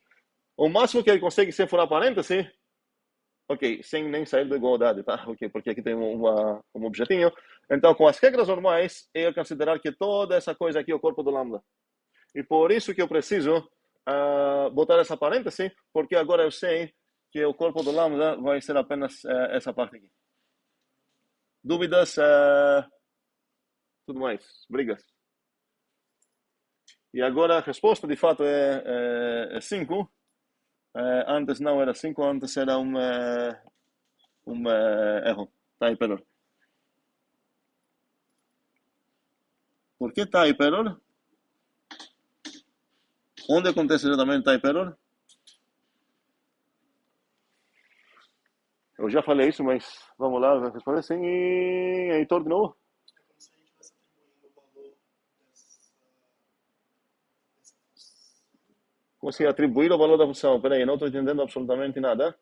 o máximo que ele consegue sem furar parênteses, ok, sem nem sair da igualdade, tá? Ok, porque aqui tem um objetinho. Então, com as regras normais, eu considerar que toda essa coisa aqui é o corpo do lambda. E por isso que eu preciso botar essa parêntese, porque agora eu sei que o corpo do lambda vai ser apenas essa parte aqui. Dúvidas? Tudo mais? Brigas? E agora a resposta, de fato, é 5. Antes não era 5, antes era um erro. Type error. Por que type error? Onde acontece exatamente type error? Eu já falei isso, mas vamos lá, vai responder sim. Heitor de novo? Como se atribuir o valor da função? Peraí, não estou entendendo absolutamente nada.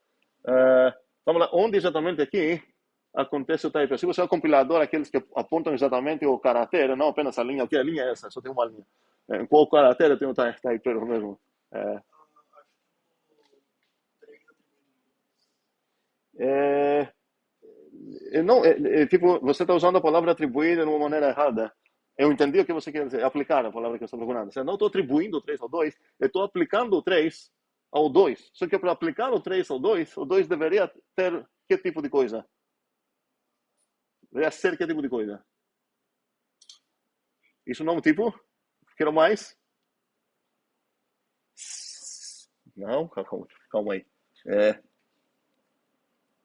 Vamos lá, onde exatamente aqui acontece o type error? Se você é o compilador, aqueles que apontam exatamente o caráter, não apenas a linha. O que a linha é essa? Só tem uma linha. Em qual caráter tem o type error mesmo? Não, tipo, você está usando a palavra atribuir de uma maneira errada. Eu entendi o que você quer dizer, aplicar a palavra que eu estou procurando. Eu não estou atribuindo o 3 ao 2, eu estou aplicando o 3 ao 2. Só que para aplicar o 3 ao 2, o 2 deveria ter que tipo de coisa? Deveria ser que tipo de coisa? Isso não é um tipo? Quero mais? Não, calma aí.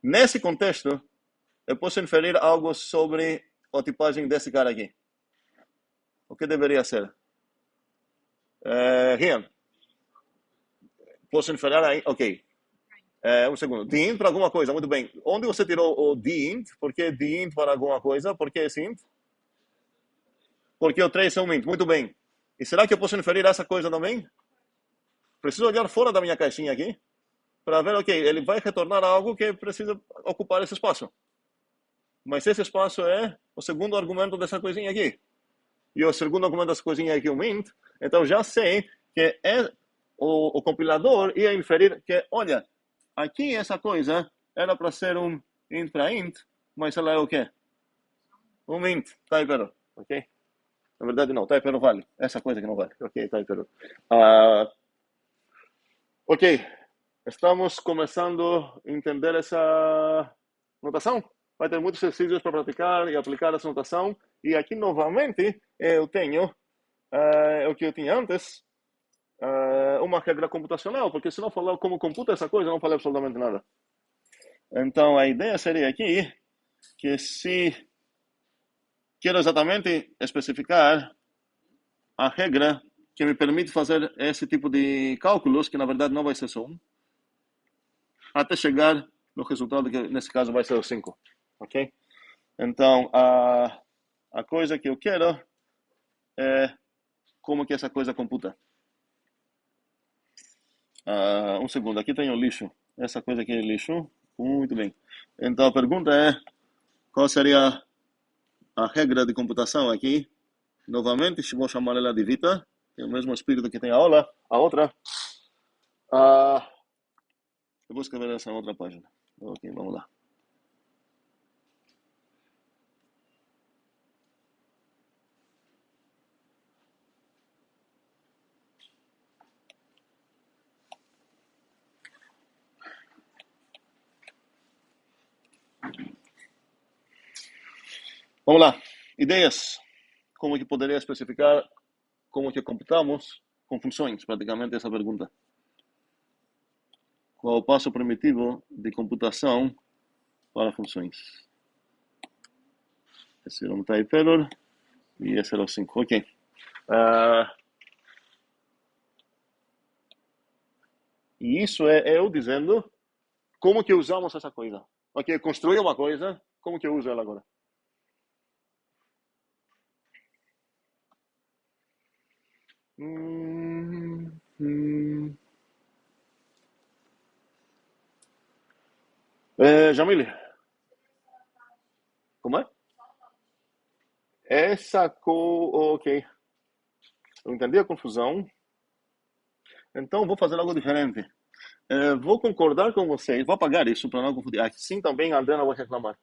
Nesse contexto, eu posso inferir algo sobre a tipagem desse cara aqui. O que deveria ser? Rian. Posso inferir aí? Ok. Um segundo. Dint para alguma coisa, muito bem. Onde você tirou o dint? Por que dint para alguma coisa? Por que esse int? Porque o 3 é um int. Muito bem. E será que eu posso inferir essa coisa também? Preciso olhar fora da minha caixinha aqui para ver, ok, ele vai retornar algo que precisa ocupar esse espaço. Mas esse espaço é o segundo argumento dessa coisinha aqui. E o segundo argumento dessa coisinha aqui é um int. Então já sei que o compilador ia inferir que, olha, aqui essa coisa era para ser um int para int, mas ela é o quê? Um int, type error, ok? Na verdade não, type error vale. Essa coisa que não vale, ok, type error. Ok, estamos começando a entender essa notação. Vai ter muitos exercícios para praticar e aplicar essa notação. E aqui novamente eu tenho o que eu tinha antes, uma regra computacional, porque se não falar como computa essa coisa, eu não falei absolutamente nada. Então a ideia seria aqui que se quero exatamente especificar a regra que me permite fazer esse tipo de cálculos, que na verdade não vai ser só um, até chegar no resultado que nesse caso vai ser o 5, ok? Então a coisa que eu quero é como que essa coisa computa. Um segundo, aqui tem o lixo. Essa coisa aqui é lixo. Muito bem. Então a pergunta é, qual seria a regra de computação aqui? Novamente, vou chamar ela de Vita. Tem o mesmo espírito que tem a aula. A outra. Eu vou escrever essa outra página. Ok, vamos lá. Vamos lá. Ideias. Como que poderia especificar como que computamos com funções? Praticamente essa pergunta. Qual o passo primitivo de computação para funções? Esse era um type error e esse era o 5. Ok. E isso é eu dizendo como que usamos essa coisa. Ok, eu construí uma coisa, como que eu uso ela agora? Jamile, como é? Ok. Eu entendi a confusão. Então vou fazer algo diferente. Vou concordar com vocês, vou apagar isso para não confundir. Assim também a Adriana vai reclamar.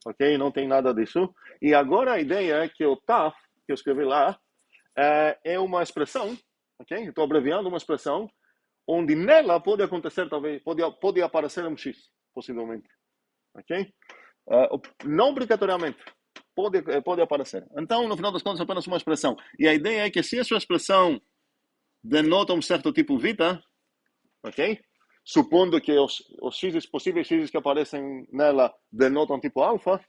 Ok? Não tem nada disso. E agora a ideia é que o TAF, que eu escrevi lá, é uma expressão, ok? Estou abreviando uma expressão, onde nela pode acontecer, talvez, pode aparecer um X, possivelmente. Ok? Não obrigatoriamente. Pode aparecer. Então, no final das contas, é apenas uma expressão. E a ideia é que se essa expressão denota um certo tipo Vita, ok? Supondo que os possíveis X que aparecem nela denotam tipo alfa,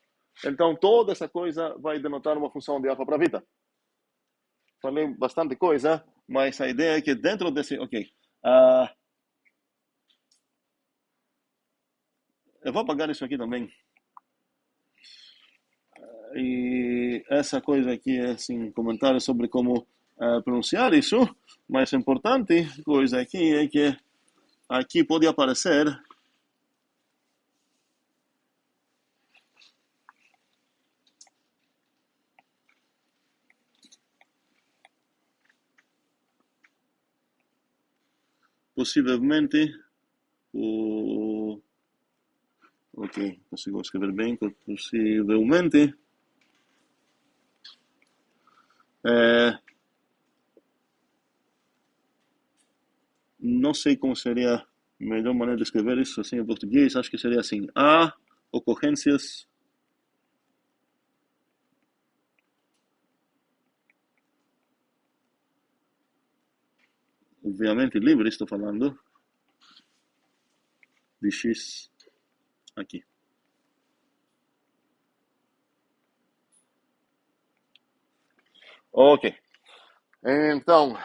então toda essa coisa vai denotar uma função de alfa para Vita. Falei bastante coisa, mas a ideia é que dentro desse... Ok. Eu vou apagar isso aqui também. E essa coisa aqui é assim, comentário sobre como pronunciar isso, mas a importante coisa aqui é que aqui pode aparecer possivelmente ok, consigo escrever bem, possivelmente não sei como seria a melhor maneira de escrever isso assim em português, acho que seria assim, há ocorrências obviamente livre, estou falando de X aqui. Ok. Então,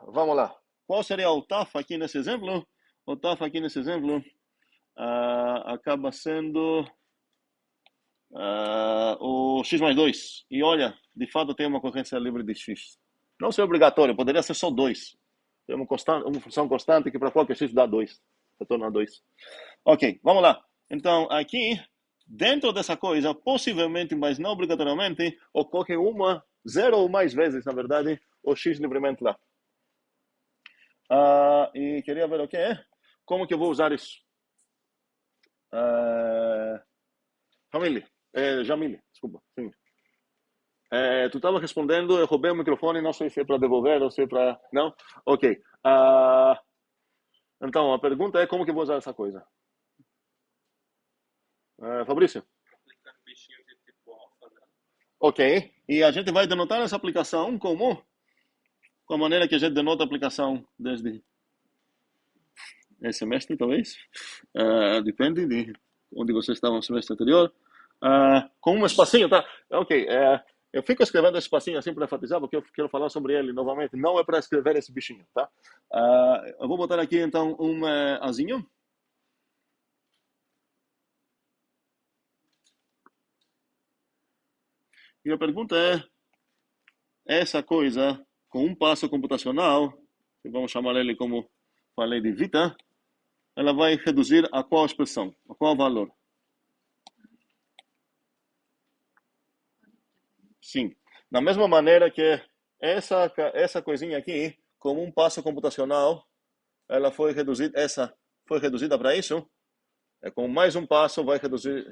vamos lá. Qual seria o TAF aqui nesse exemplo? O TAF aqui nesse exemplo acaba sendo o x mais 2. E olha, de fato tem uma ocorrência livre de x. Não ser obrigatório, poderia ser só 2. Tem uma função constante que para qualquer x dá 2. Retorna 2. Ok, vamos lá. Então, aqui, dentro dessa coisa, possivelmente, mas não obrigatoriamente, ocorre 0 ou mais vezes, na verdade, o x livremente lá. E queria ver o que é. Como que eu vou usar isso? Jamile, desculpa. Sim. Tu estava respondendo, eu roubei o microfone, não sei se é para devolver ou se é para... Não? Ok. Então, a pergunta é como que eu vou usar essa coisa? Fabrício? Aplicando bichinho de tipo alfa, né? Ok. E a gente vai denotar essa aplicação como? Com a maneira que a gente denota a aplicação desde esse semestre, talvez. Depende de onde você estava no semestre anterior. Com um espacinho, tá? Ok. Eu fico escrevendo esse espacinho assim para enfatizar, porque eu quero falar sobre ele novamente. Não é para escrever esse bichinho, tá? Eu vou botar aqui, então, um azinho. E a pergunta é, essa coisa, com um passo computacional, que vamos chamar ele como falei de Vita, ela vai reduzir a qual expressão? A qual valor? Sim. Da mesma maneira que essa coisinha aqui, como um passo computacional, ela foi reduzida, essa foi reduzida para isso, com mais um passo vai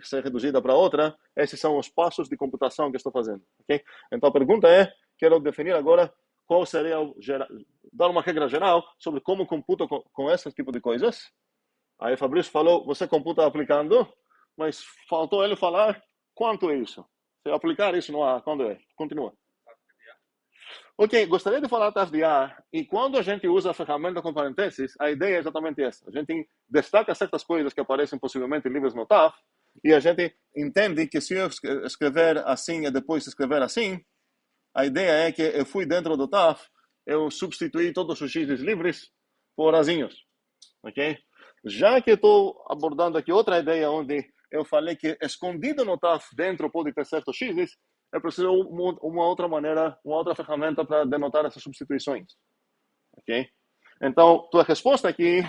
ser reduzida para outra. Esses são os passos de computação que estou fazendo. Okay? Então a pergunta é, quero definir agora qual seria dar uma regra geral sobre como computo com esse tipo de coisas. Aí Fabrício falou, você computa aplicando, mas faltou ele falar quanto é isso. Se eu aplicar isso no A, quando é? Continua. Ok, gostaria de falar TFDA, e quando a gente usa a ferramenta com parênteses, a ideia é exatamente essa. A gente destaca certas coisas que aparecem possivelmente livres no TAF, e a gente entende que se eu escrever assim e depois escrever assim, a ideia é que eu fui dentro do TAF, eu substituí todos os x's livres por azinhos. Ok? Já que estou abordando aqui outra ideia onde eu falei que escondido no TAF dentro pode ter certos x's, eu preciso uma outra maneira, uma outra ferramenta para denotar essas substituições. Ok? Então, tua resposta aqui,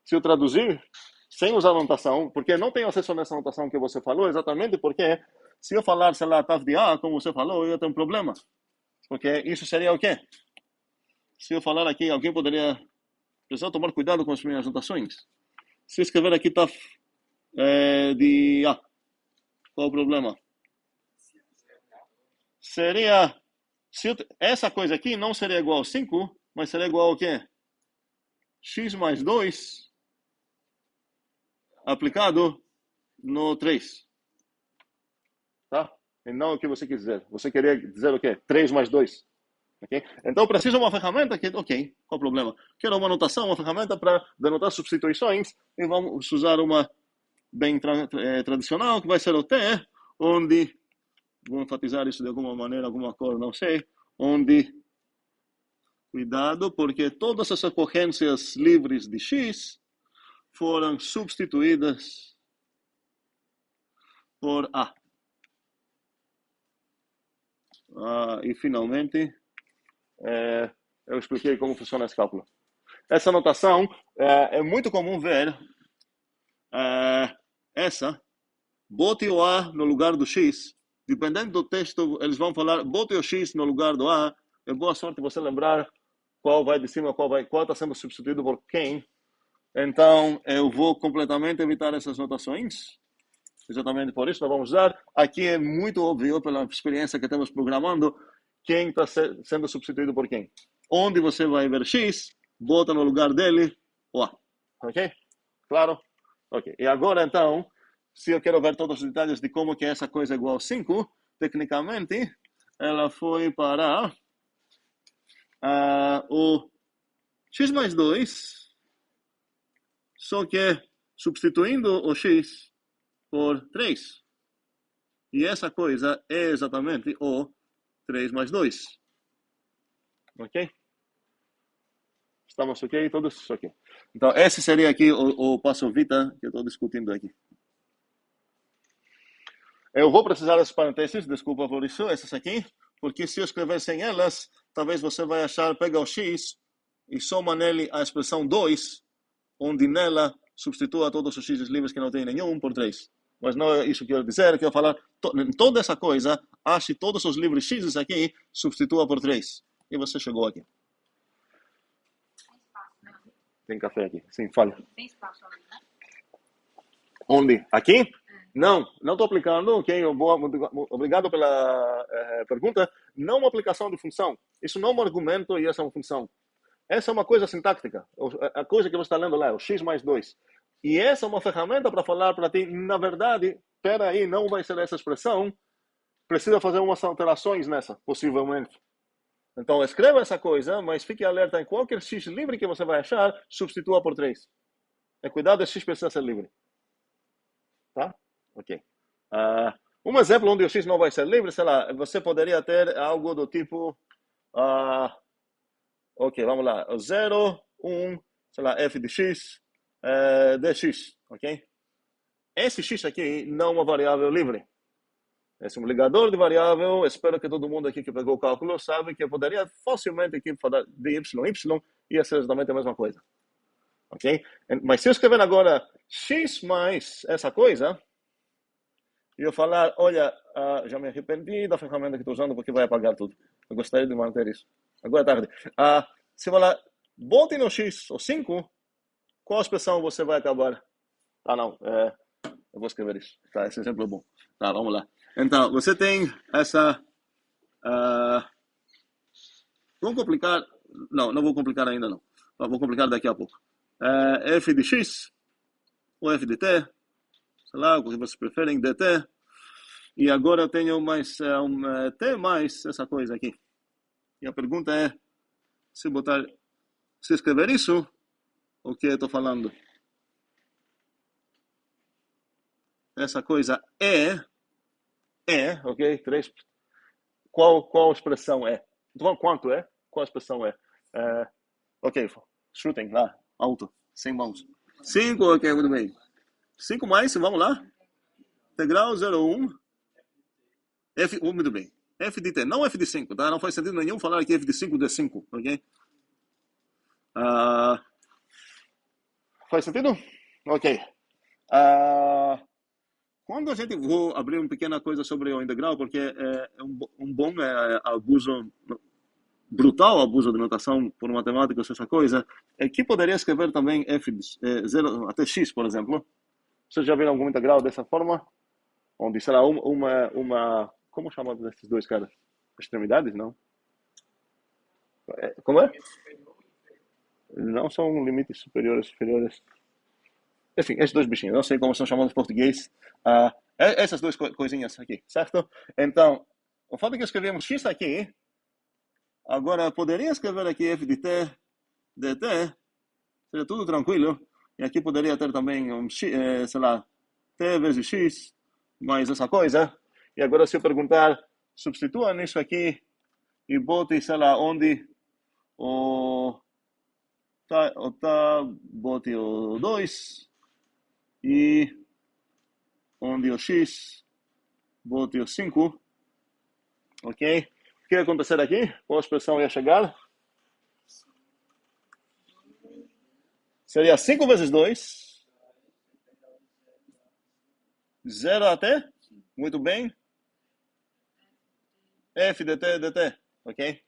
se eu traduzir sem usar anotação, porque não tenho acesso nessa anotação que você falou, exatamente porque se eu falar, sei lá, TAF de A, como você falou, eu ia ter um problema. Porque isso seria o quê? Se eu falar aqui, alguém poderia precisar tomar cuidado com as minhas anotações. Se eu escrever aqui TAF de A, qual o problema? Seria, essa coisa aqui não seria igual a 5, mas seria igual ao quê? X mais 2 aplicado no 3. Tá? E não o que você quer dizer. Você queria dizer o quê? 3 mais 2. Okay? Então, eu preciso de uma ferramenta que, ok, qual o problema? Quero uma anotação, uma ferramenta para denotar substituições, e vamos usar uma bem tradicional, que vai ser o T, onde, vou enfatizar isso de alguma maneira, alguma cor, não sei, onde, cuidado, porque todas as ocorrências livres de X foram substituídas por A. E, finalmente, eu expliquei como funciona esse cálculo. Essa notação é muito comum ver essa, bote o A no lugar do X. Dependendo do texto, eles vão falar, bote o X no lugar do A. É boa sorte você lembrar qual vai de cima, qual está sendo substituído por quem. Então, eu vou completamente evitar essas notações. Exatamente por isso, nós vamos usar. Aqui é muito óbvio, pela experiência que temos programando, quem está sendo substituído por quem. Onde você vai ver X, bota no lugar dele o A. Ok? Claro? Ok. E agora, então, se eu quero ver todos os detalhes de como que essa coisa é igual a 5, tecnicamente, ela foi para o X mais 2, só que substituindo o X por 3. E essa coisa é exatamente o 3 mais 2. Ok? Estamos ok? Todos ok. Então, esse seria aqui o passo vita que eu estou discutindo aqui. Eu vou precisar das parênteses, desculpa por isso, essas aqui, porque se eu escrever sem elas, talvez você vai achar, pega o X e soma nele a expressão 2, onde nela substitua todos os X livres que não tem nenhum por 3. Mas não é isso que eu quero dizer, eu quero falar, toda essa coisa, ache todos os livres X aqui, substitua por 3. E você chegou aqui. Tem café aqui. Sim, fala. Tem espaço ali, né? Onde? Aqui? Não estou aplicando, ok? Obrigado pela pergunta. Não uma aplicação de função. Isso não é um argumento e essa é uma função. Essa é uma coisa sintática. A coisa que você está lendo lá é o X mais 2. E essa é uma ferramenta para falar para ti, na verdade, espera aí, não vai ser essa expressão. Precisa fazer umas alterações nessa, possivelmente. Então, escreva essa coisa, mas fique alerta em qualquer X livre que você vai achar, substitua por 3. Cuidado, esse X precisa ser livre. Tá? Ok. Um exemplo onde o X não vai ser livre, sei lá, você poderia ter algo do tipo... ok, vamos lá. 0, 1, sei lá, f de x, dx. Ok? Esse x aqui não é uma variável livre. Esse é um ligador de variável. Espero que todo mundo aqui que pegou o cálculo sabe que eu poderia facilmente aqui falar de y ia ser exatamente a mesma coisa. Ok? Mas se eu escrever agora x mais essa coisa, e eu falar, olha, já me arrependi da ferramenta que estou usando porque vai apagar tudo. Eu gostaria de manter isso. Agora é tarde. Se eu falar, bote no x o 5, qual expressão você vai acabar? Não. Eu vou escrever isso. Tá, esse exemplo é bom. Tá, vamos lá. Então, você tem essa... vamos complicar... Não vou complicar ainda não. Vou complicar daqui a pouco. F de x, ou f de t, sei lá, o que vocês preferem, dt. E agora eu tenho mais t mais essa coisa aqui. E a pergunta é, se escrever isso, o que eu estou falando? Essa coisa ok? 3. Qual expressão é? Então, quanto é? Qual expressão é? Ok, chutem lá, alto, sem mãos. 5, ok, muito bem. 5 mais, vamos lá. Integral 0,1. Muito bem. F de t, não F de 5, tá? Não faz sentido nenhum falar aqui F de 5 de 5, ok? Faz sentido? Ok. Quando a gente... Vou abrir uma pequena coisa sobre o integral, porque é um bom abuso... brutal abuso de notação por matemáticos, essa coisa, que poderia escrever também f de 0 até x, por exemplo. Vocês já viram algum integral dessa forma? Onde será uma como chama desses dois caras? Extremidades, não? Como é? Não são limites superiores, inferiores. Enfim, esses dois bichinhos, não sei como são chamados em português. Essas duas coisinhas aqui, certo? Então, o fato de que escrevemos x aqui, agora poderia escrever aqui f de t, dt, seria tudo tranquilo. E aqui poderia ter também sei lá, t vezes x, mais essa coisa. E agora se eu perguntar, substitua nisso aqui e bote, sei lá, onde bote o 2 e onde o x, bote o 5. Ok? O que ia acontecer aqui? Qual expressão ia chegar? Seria 5 vezes 2. 0 até? Muito bem. F dt, dt. Ok?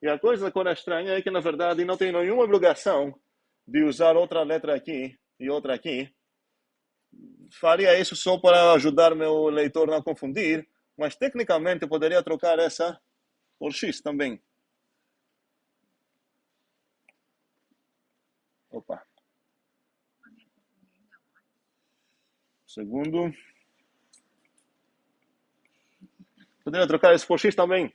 E a coisa que é estranha é que, na verdade, não tem nenhuma obrigação de usar outra letra aqui e outra aqui. Faria isso só para ajudar meu leitor a não confundir, mas tecnicamente eu poderia trocar essa por x também. Opa. Segundo. Poderia trocar isso por x também.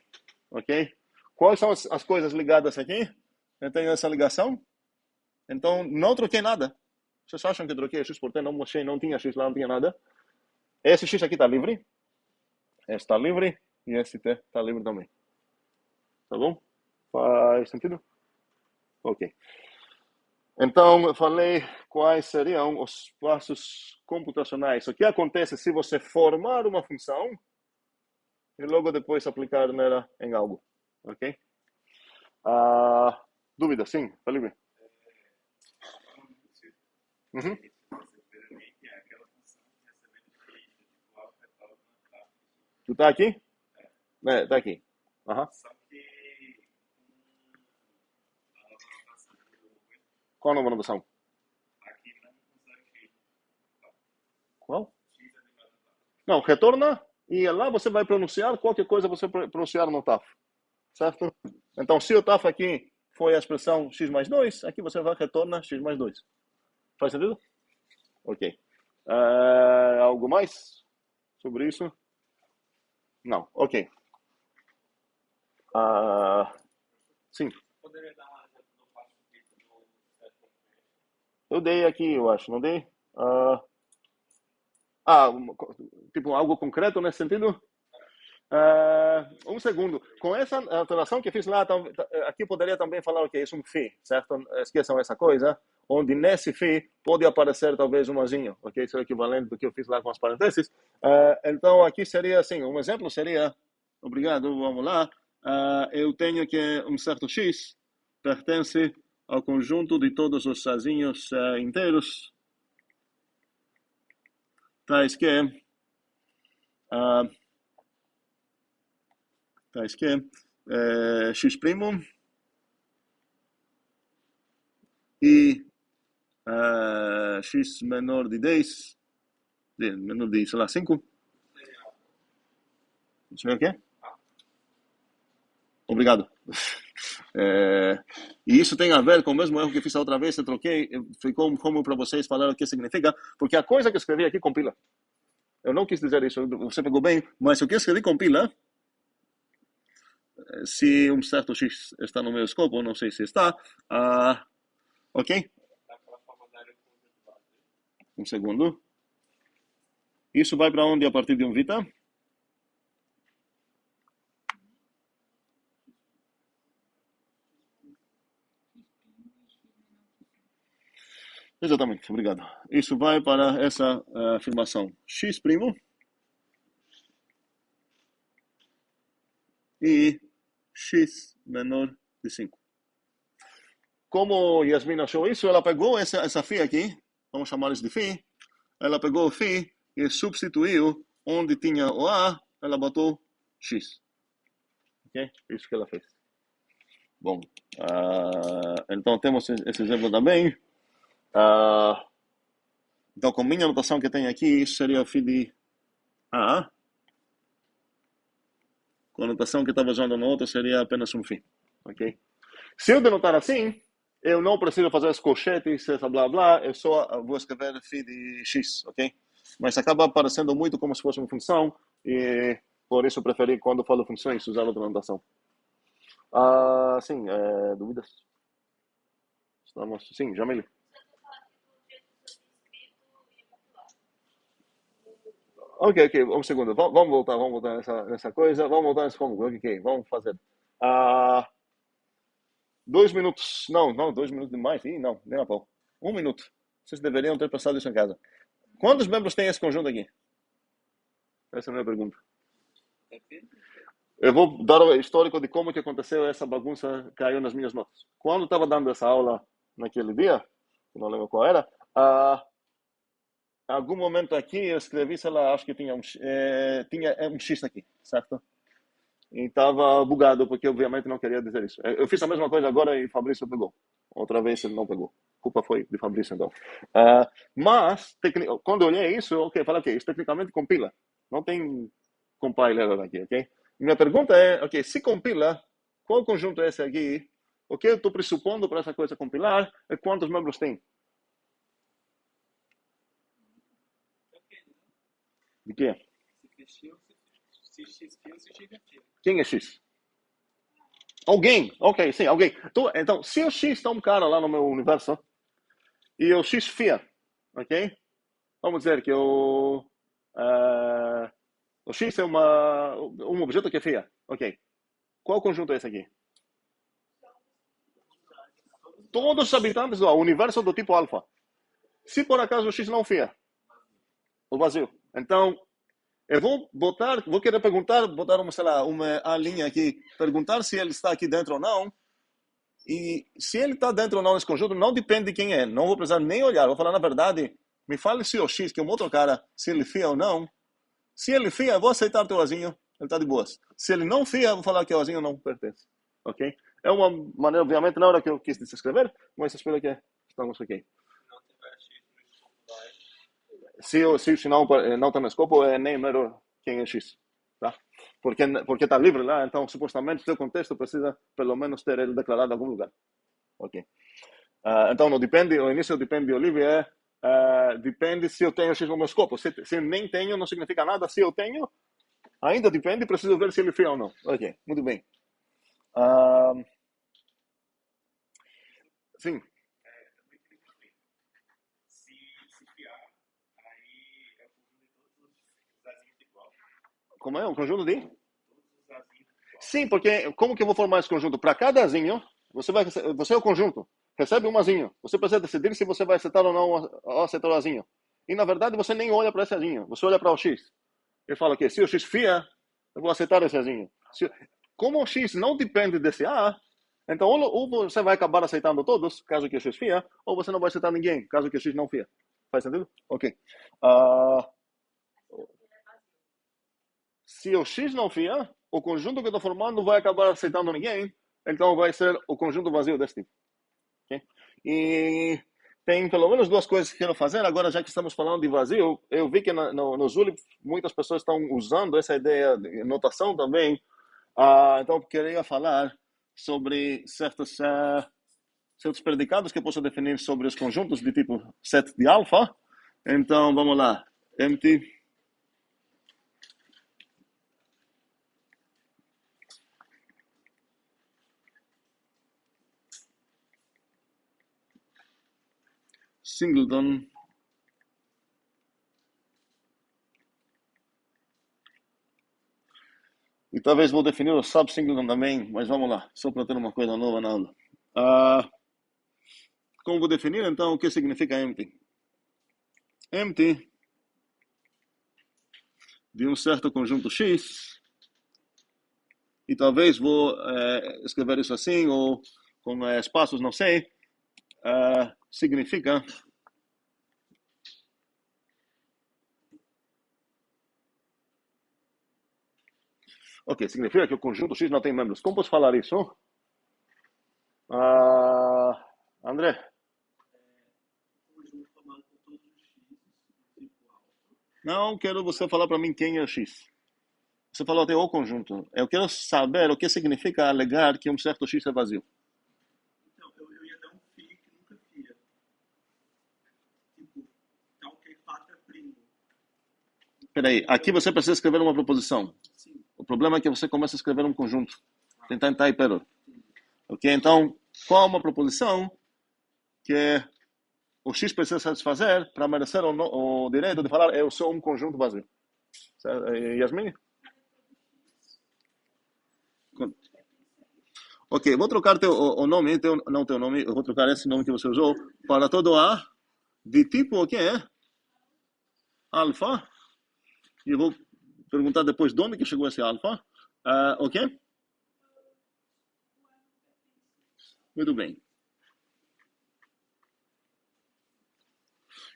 Ok? Quais são as coisas ligadas aqui? Eu tenho essa ligação. Então, não troquei nada. Vocês acham que eu troquei x por t? Não mostrei, não tinha x lá, não tinha nada. Esse x aqui está livre. Esse está livre. E esse t está livre também. Tá bom? Faz sentido? Ok. Então, eu falei quais seriam os passos computacionais. O que acontece se você formar uma função e logo depois aplicar nela em algo. Ok? Dúvida? Sim, Felipe? Uhum. Tu tá aqui? Tá aqui. Qual a nova notação? Qual? Não, retorna e lá você vai pronunciar qualquer coisa você pronunciar no TAF. Certo? Então, se o TAF aqui foi a expressão x mais 2, aqui você vai retornar x mais 2. Faz sentido? Ok. Algo mais sobre isso? Não. Ok. Sim. Poderia dar um exemplo do passo do Eu dei aqui, eu acho, não dei? Tipo algo concreto nesse sentido? Um segundo. Com essa alteração que fiz lá, aqui poderia também falar o que é isso, um phi, certo? Esqueçam essa coisa, onde nesse phi pode aparecer talvez um azinho, ok? Isso é o equivalente do que eu fiz lá com as parênteses. Então, aqui seria assim, um exemplo seria, obrigado, vamos lá, eu tenho que um certo x pertence ao conjunto de todos os azinhos inteiros, tais que x' e x menor de 10, menor de, sei lá, 5. Isso é o quê? Obrigado. E isso tem a ver com o mesmo erro que fiz a outra vez, eu troquei, ficou como para vocês falar o que significa, porque a coisa que eu escrevi aqui compila. Eu não quis dizer isso, você pegou bem, mas o que eu escrevi compila. Se um certo x está no meu escopo, não sei se está, ok? Um segundo. Isso vai para onde a partir de um vita? Exatamente, obrigado. Isso vai para essa afirmação. X' e x menor de 5. Como Yasmin achou isso, ela pegou essa φ aqui, vamos chamar isso de φ, ela pegou o φ e substituiu onde tinha o A, ela botou x. Ok? Isso que ela fez. Bom, então temos esse exemplo também. Então, com minha notação que tem aqui, isso seria o φ de A. Com a notação que estava usando no outro, seria apenas um φ. Ok? Se eu denotar assim, eu não preciso fazer os colchetes, essa blá blá, eu só vou escrever φ de x, ok? Mas acaba parecendo muito como se fosse uma função, e por isso eu preferi, quando falo funções, usar outra notação. Sim, dúvidas? Sim, Jamile. Ok, um segundo. Vamos voltar nessa coisa. Vamos voltar nesse como. Ok, vamos fazer. 2 minutos. Não, 2 minutos demais. Não, nem a pau. 1 minuto. Vocês deveriam ter passado isso em casa. Quantos membros tem esse conjunto aqui? Essa é a minha pergunta. Eu vou dar o histórico de como que aconteceu essa bagunça, caiu nas minhas notas. Quando estava dando essa aula naquele dia, não lembro qual era, em algum momento aqui eu escrevi, sei lá, acho que tinha um X aqui, certo? E estava bugado, porque obviamente não queria dizer isso. Eu fiz a mesma coisa agora e Fabrício pegou. Outra vez ele não pegou. A culpa foi de Fabrício, então. Mas, quando eu olhei isso, falei, ok, isso tecnicamente compila. Não tem compiler aqui, ok? Minha pergunta é, ok, se compila, qual conjunto é esse aqui? O que eu estou pressupondo para essa coisa compilar é quantos membros tem? De quê? Quem é X? Alguém. Ok, sim, alguém. Então, se o X está um cara lá no meu universo, e o X fia, ok? Vamos dizer que o X é um objeto que é fia, ok? Qual conjunto é esse aqui? Todos os habitantes do universo do tipo alfa. Se por acaso o X não fia, o vazio. Então, eu vou querer botar uma linha aqui, perguntar se ele está aqui dentro ou não. E se ele está dentro ou não nesse conjunto, não depende de quem é. Não vou precisar nem olhar. Vou falar, na verdade, me fale se o X, que é um outro cara, se ele fia ou não. Se ele fia, eu vou aceitar o teu azinho, ele está de boas. Se ele não fia, eu vou falar que o azinho não pertence. Ok? É uma maneira, obviamente, na hora que eu quis escrever, mas espero que estamos ok. Se não está no escopo, é nem mero quem é X, tá? Porque está livre lá, então supostamente o seu contexto precisa pelo menos ter ele declarado em algum lugar. Ok. Então não depende, o início depende de Olivia, depende se eu tenho X no meu escopo. Se nem tenho, não significa nada. Se eu tenho, ainda depende, preciso ver se ele fia ou não. Ok, muito bem. Sim. Como é? Um conjunto de? Sim, porque como que eu vou formar esse conjunto? Para cada azinho, você é o conjunto, recebe um azinho. Você precisa decidir se você vai aceitar ou não aceitar o azinho. E na verdade você nem olha para esse azinho, você olha para o X. Ele fala que se o X fia, eu vou aceitar esse azinho. Como o X não depende desse A, Então, ou você vai acabar aceitando todos, caso que o X fia, ou você não vai aceitar ninguém, caso que o X não fia. Faz sentido? Ok. Se o X não fia, o conjunto que eu estou formando vai acabar aceitando ninguém, então vai ser o conjunto vazio desse tipo. Okay? E tem pelo menos duas coisas que quero fazer. Agora, já que estamos falando de vazio, eu vi que no Zulip muitas pessoas estão usando essa ideia de notação também. Então, queria falar sobre certos predicados que eu posso definir sobre os conjuntos de tipo set de alfa. Então, vamos lá. Empty. Singleton. E talvez vou definir o sub-singleton também, mas vamos lá, só para ter uma coisa nova na aula. Como vou definir, então, o que significa empty? Empty de um certo conjunto X, e talvez vou escrever isso assim, ou com espaços, não sei, significa ok, significa que o conjunto X não tem membros. Como posso falar isso? André? Conjunto formado por todos os x, tipo alfa. Não quero você falar para mim quem é o X. Você falou até o conjunto. Eu quero saber o que significa alegar que um certo X é vazio. Então, eu ia dar um φ que nunca fia. Tipo, tal que 4 é primo. Peraí, aqui você precisa escrever uma proposição. Sim. O problema é que você começa a escrever um conjunto. Tentar aí, pero. Ok, então, qual é uma proposição que o X precisa satisfazer para merecer o direito de falar eu sou um conjunto vazio? Certo? Yasmin? Ok, vou trocar o nome, não teu nome, eu vou trocar esse nome que você usou para todo A de tipo o que é? Alfa. E eu vou perguntar depois de onde que chegou esse alfa. Ok? Muito bem.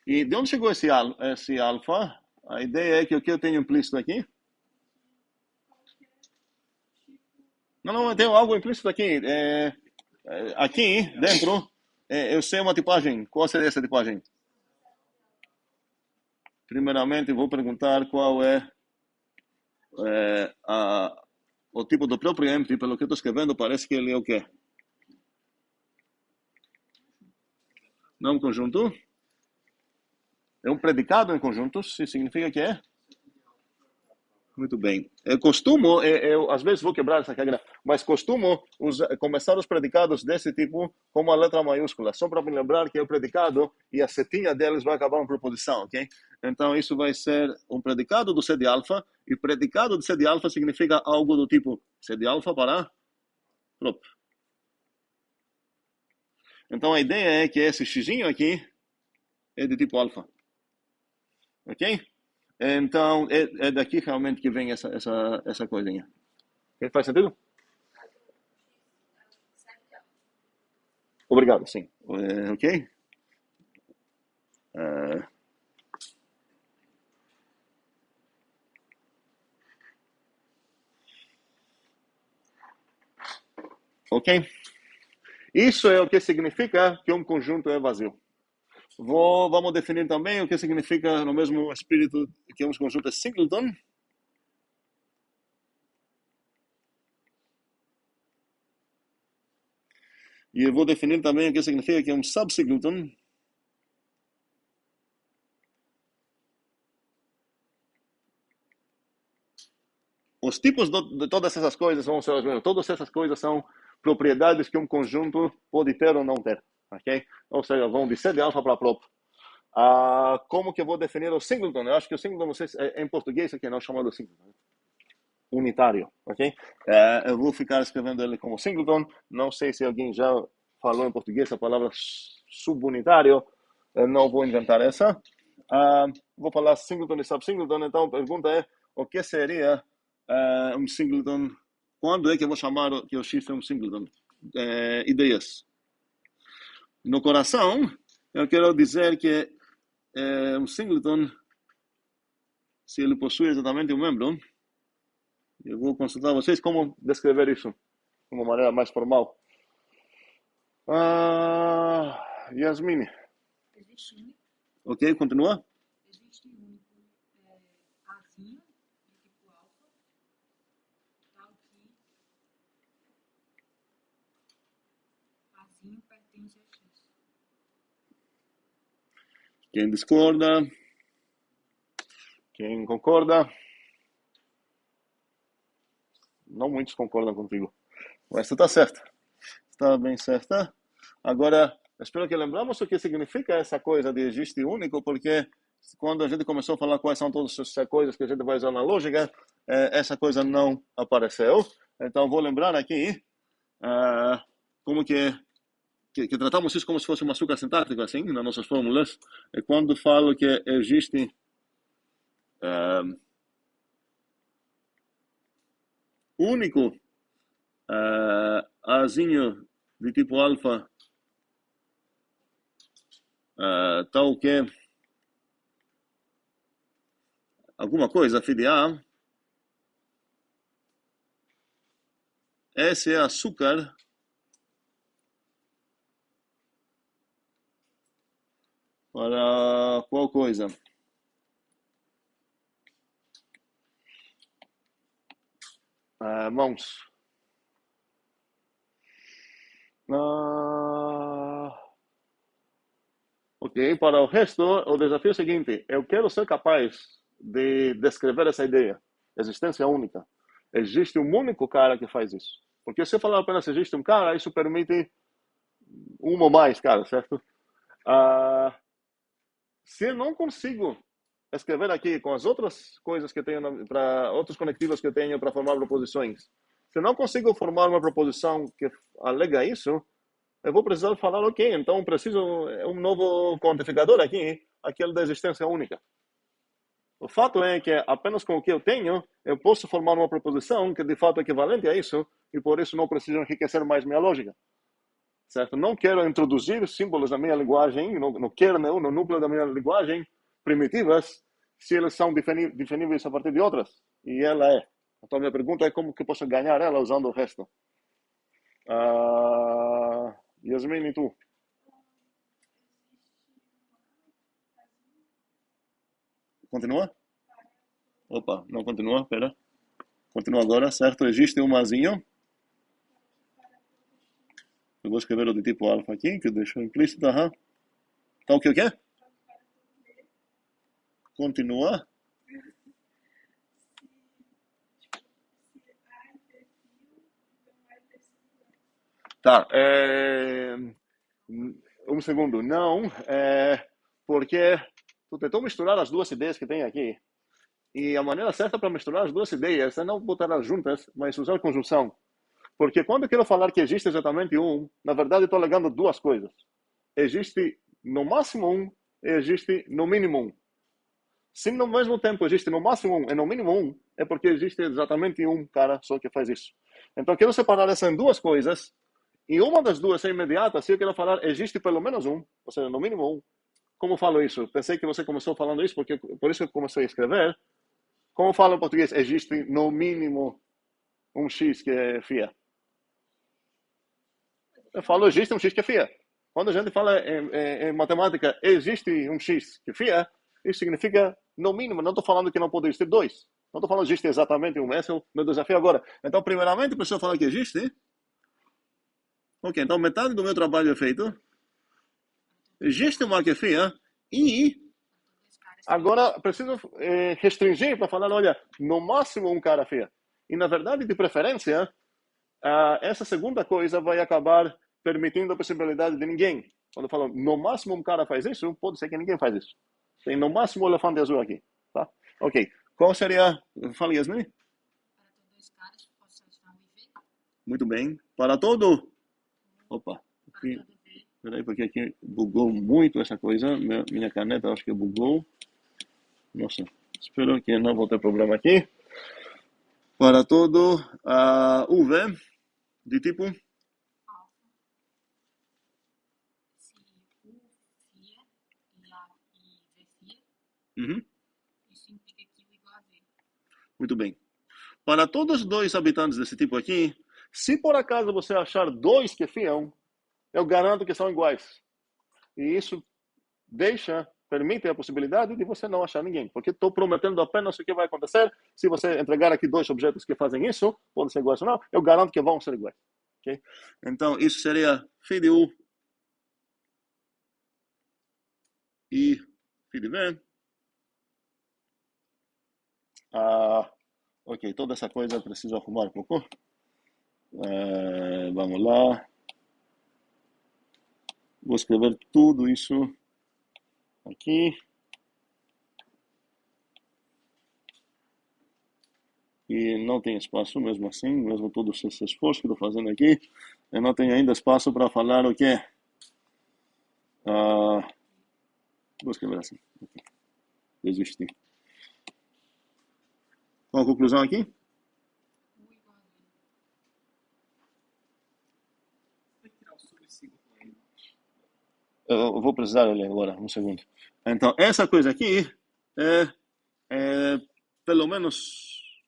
E de onde chegou esse alfa? A ideia é que o que eu tenho implícito aqui? Não, eu tenho algo implícito aqui. Aqui dentro, eu sei uma tipagem. Qual seria essa tipagem? Primeiramente, vou perguntar qual é o tipo do próprio empty. Pelo que eu estou escrevendo, parece que ele é o quê? Não é um conjunto? É um predicado em conjuntos, isso significa que é? Muito bem. Eu costumo, eu às vezes vou quebrar essa regra, mas costumo começar os predicados desse tipo com a letra maiúscula, só para me lembrar que é o predicado e a setinha deles vai acabar em proposição, ok? Então isso vai ser um predicado do C de alfa, e predicado de C de alfa significa algo do tipo C de alfa para prop. Então a ideia é que esse xzinho aqui é de tipo alfa. Ok? Então, é daqui realmente que vem essa coisinha. Faz sentido? Obrigado, sim. Ok? Ok? Isso é o que significa que um conjunto é vazio. Vamos definir também o que significa, no mesmo espírito, que um conjunto é singleton. E eu vou definir também o que significa que é um sub-singleton. Os tipos de todas essas coisas vão ser os mesmos. Todas essas coisas são propriedades que um conjunto pode ter ou não ter. Ok? Ou seja, vão de C de alfa para prop. Como que eu vou definir o singleton? Eu acho que o singleton, não sei se em português aqui não é chamado singleton. Unitário, ok? Eu vou ficar escrevendo ele como singleton. Não sei se alguém já falou em português a palavra subunitário. Eu não vou inventar essa. Vou falar singleton e sub-singleton. Então, a pergunta é, o que seria um singleton? Quando é que eu vou chamar que o X é um singleton? ideias. No coração, eu quero dizer que um singleton, se ele possui exatamente um membro, eu vou consultar vocês como descrever isso de uma maneira mais formal. Yasmin, Existe único, ok? Continua? existe único azinho de tipo alfa, tal que azinho pertence a X. Quem discorda? Quem concorda? Não muitos concordam contigo, mas tu está certo. Está bem certa. Agora, espero que lembramos o que significa essa coisa de existe único, porque quando a gente começou a falar quais são todas essas coisas que a gente vai usar na lógica, essa coisa não apareceu. Então, vou lembrar aqui como que tratamos isso como se fosse um açúcar sintático, assim, nas nossas fórmulas. E quando falo que existe único azinho de tipo alfa, tal que alguma coisa, phi de A, esse é açúcar para qual coisa? Mãos. Ok, para o resto, o desafio é o seguinte: eu quero ser capaz de descrever essa ideia, existência única. Existe um único cara que faz isso. Porque se eu falar apenas existe um cara, isso permite um ou mais cara, certo? Se eu não consigo escrever aqui com as outras coisas que eu tenho, para outros conectivos que eu tenho para formar proposições, se eu não consigo formar uma proposição que alega isso, eu vou precisar falar, ok, então preciso um novo quantificador aqui, aquele da existência única. O fato é que apenas com o que eu tenho, eu posso formar uma proposição que de fato é equivalente a isso, e por isso não preciso enriquecer mais minha lógica. Certo? Não quero introduzir símbolos na minha linguagem, no kernel, no núcleo da minha linguagem, primitivas, se eles são definíveis a partir de outras. E ela é. Então, minha pergunta é como que posso ganhar ela usando o resto. Yasmin, e tu? Continua? Opa, não continua, espera. Continua agora, certo? Existe um azinho. Eu vou escrever o de tipo alfa aqui, que deixou implícito. Então, o que? Continua. Tá. Um segundo. Não, porque tu tentou misturar as duas ideias que tem aqui. E a maneira certa para misturar as duas ideias é não botar elas juntas, mas usar conjunção. Porque quando eu quero falar que existe exatamente um, na verdade estou alegando duas coisas. Existe no máximo um e existe no mínimo um. Se no mesmo tempo existe no máximo um e no mínimo um, é porque existe exatamente um cara só que faz isso. Então, eu quero separar essas duas coisas, e uma das duas é imediata. Se eu quero falar existe pelo menos um, ou seja, no mínimo um, como falo isso? Pensei que você começou falando isso, porque por isso que eu comecei a escrever. Como falo em português? Existe no mínimo um X que é FIA. Eu falo existe um X que é FIA. Quando a gente fala em matemática, existe um X que é FIA, isso significa no mínimo. Não estou falando que não pode existir dois. Não estou falando que existe exatamente um. Esse é o meu desafio agora. Então, primeiramente, a pessoa fala que existe. Ok, então metade do meu trabalho é feito. Existe uma que é FIA e agora preciso restringir para falar, olha, no máximo um cara FIA. E na verdade, de preferência, essa segunda coisa vai acabar permitindo a possibilidade de ninguém. Quando eu falo no máximo um cara faz isso, pode ser que ninguém faz isso. Tem no máximo o elefante azul aqui. Tá? Ok. Qual seria... Fala, Yasmin. Para todos os caras, posso achar um IV? Muito bem. Para todo... Opa. Para todo V. Peraí, porque aqui bugou muito essa coisa. Minha caneta acho que bugou. Nossa. Espero que não vou ter problema aqui. Para todo UV de tipo lá e V C, Uhum. isso implica que o igual a V. Muito bem. Para todos os dois habitantes desse tipo aqui, se por acaso você achar dois que fiam, eu garanto que são iguais. E isso permite a possibilidade de você não achar ninguém. Porque estou prometendo apenas o que vai acontecer. Se você entregar aqui dois objetos que fazem isso, podem ser iguais ou não, eu garanto que vão ser iguais. Okay? Então, isso seria φ de U e φ de V. Ok, toda essa coisa eu preciso arrumar um pouco. Vamos lá. Vou escrever tudo isso aqui. E não tem espaço mesmo assim, mesmo todo esse esforço que estou fazendo aqui. Eu não tenho ainda espaço para falar o quê? Vou escrever assim. Okay. Desisti. Qual a conclusão aqui? U igual a V. Tem que tirar o subsímbolo aí. Eu vou precisar dele agora, um segundo. Então, essa coisa aqui é pelo menos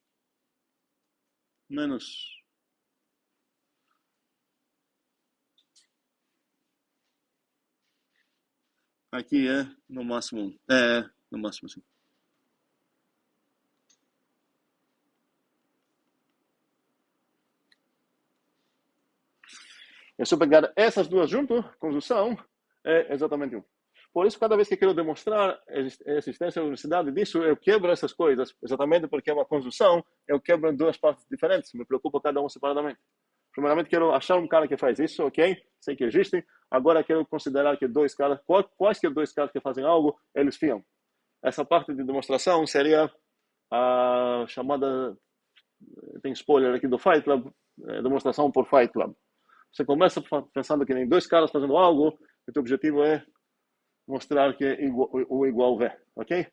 aqui é no máximo sim. E se eu pegar essas duas junto, conjunção, é exatamente 1. Por isso, cada vez que quero demonstrar a existência da unicidade disso, eu quebro essas coisas, exatamente porque é uma conjunção, eu quebro em duas partes diferentes, me preocupa cada um separadamente. Primeiramente, quero achar um cara que faz isso, ok? Sei que existe. Agora, quero considerar que dois caras, quaisquer dois caras que fazem algo, eles fiam. Essa parte de demonstração seria a chamada, tem spoiler aqui do Fight Club, demonstração por Fight Club. Você começa pensando que tem dois caras fazendo algo, e o teu objetivo é mostrar que é o igual V, ok?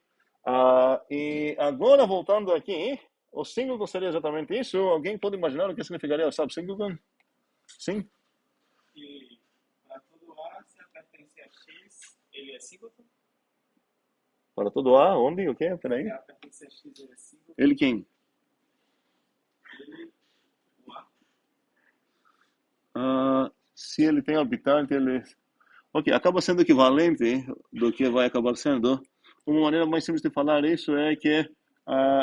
E agora, voltando aqui, o singleton seria exatamente isso. Alguém pode imaginar o que significaria o sub-singleton? Sim? E para todo A, se pertence a X, ele é singleton? Para todo A, onde? O quê? Peraí. Se A pertence a X, ele é singleton? Ele quem? Ele, o A. Se ele tem habitante, ele... Ok, acaba sendo equivalente do que vai acabar sendo. Uma maneira mais simples de falar isso é que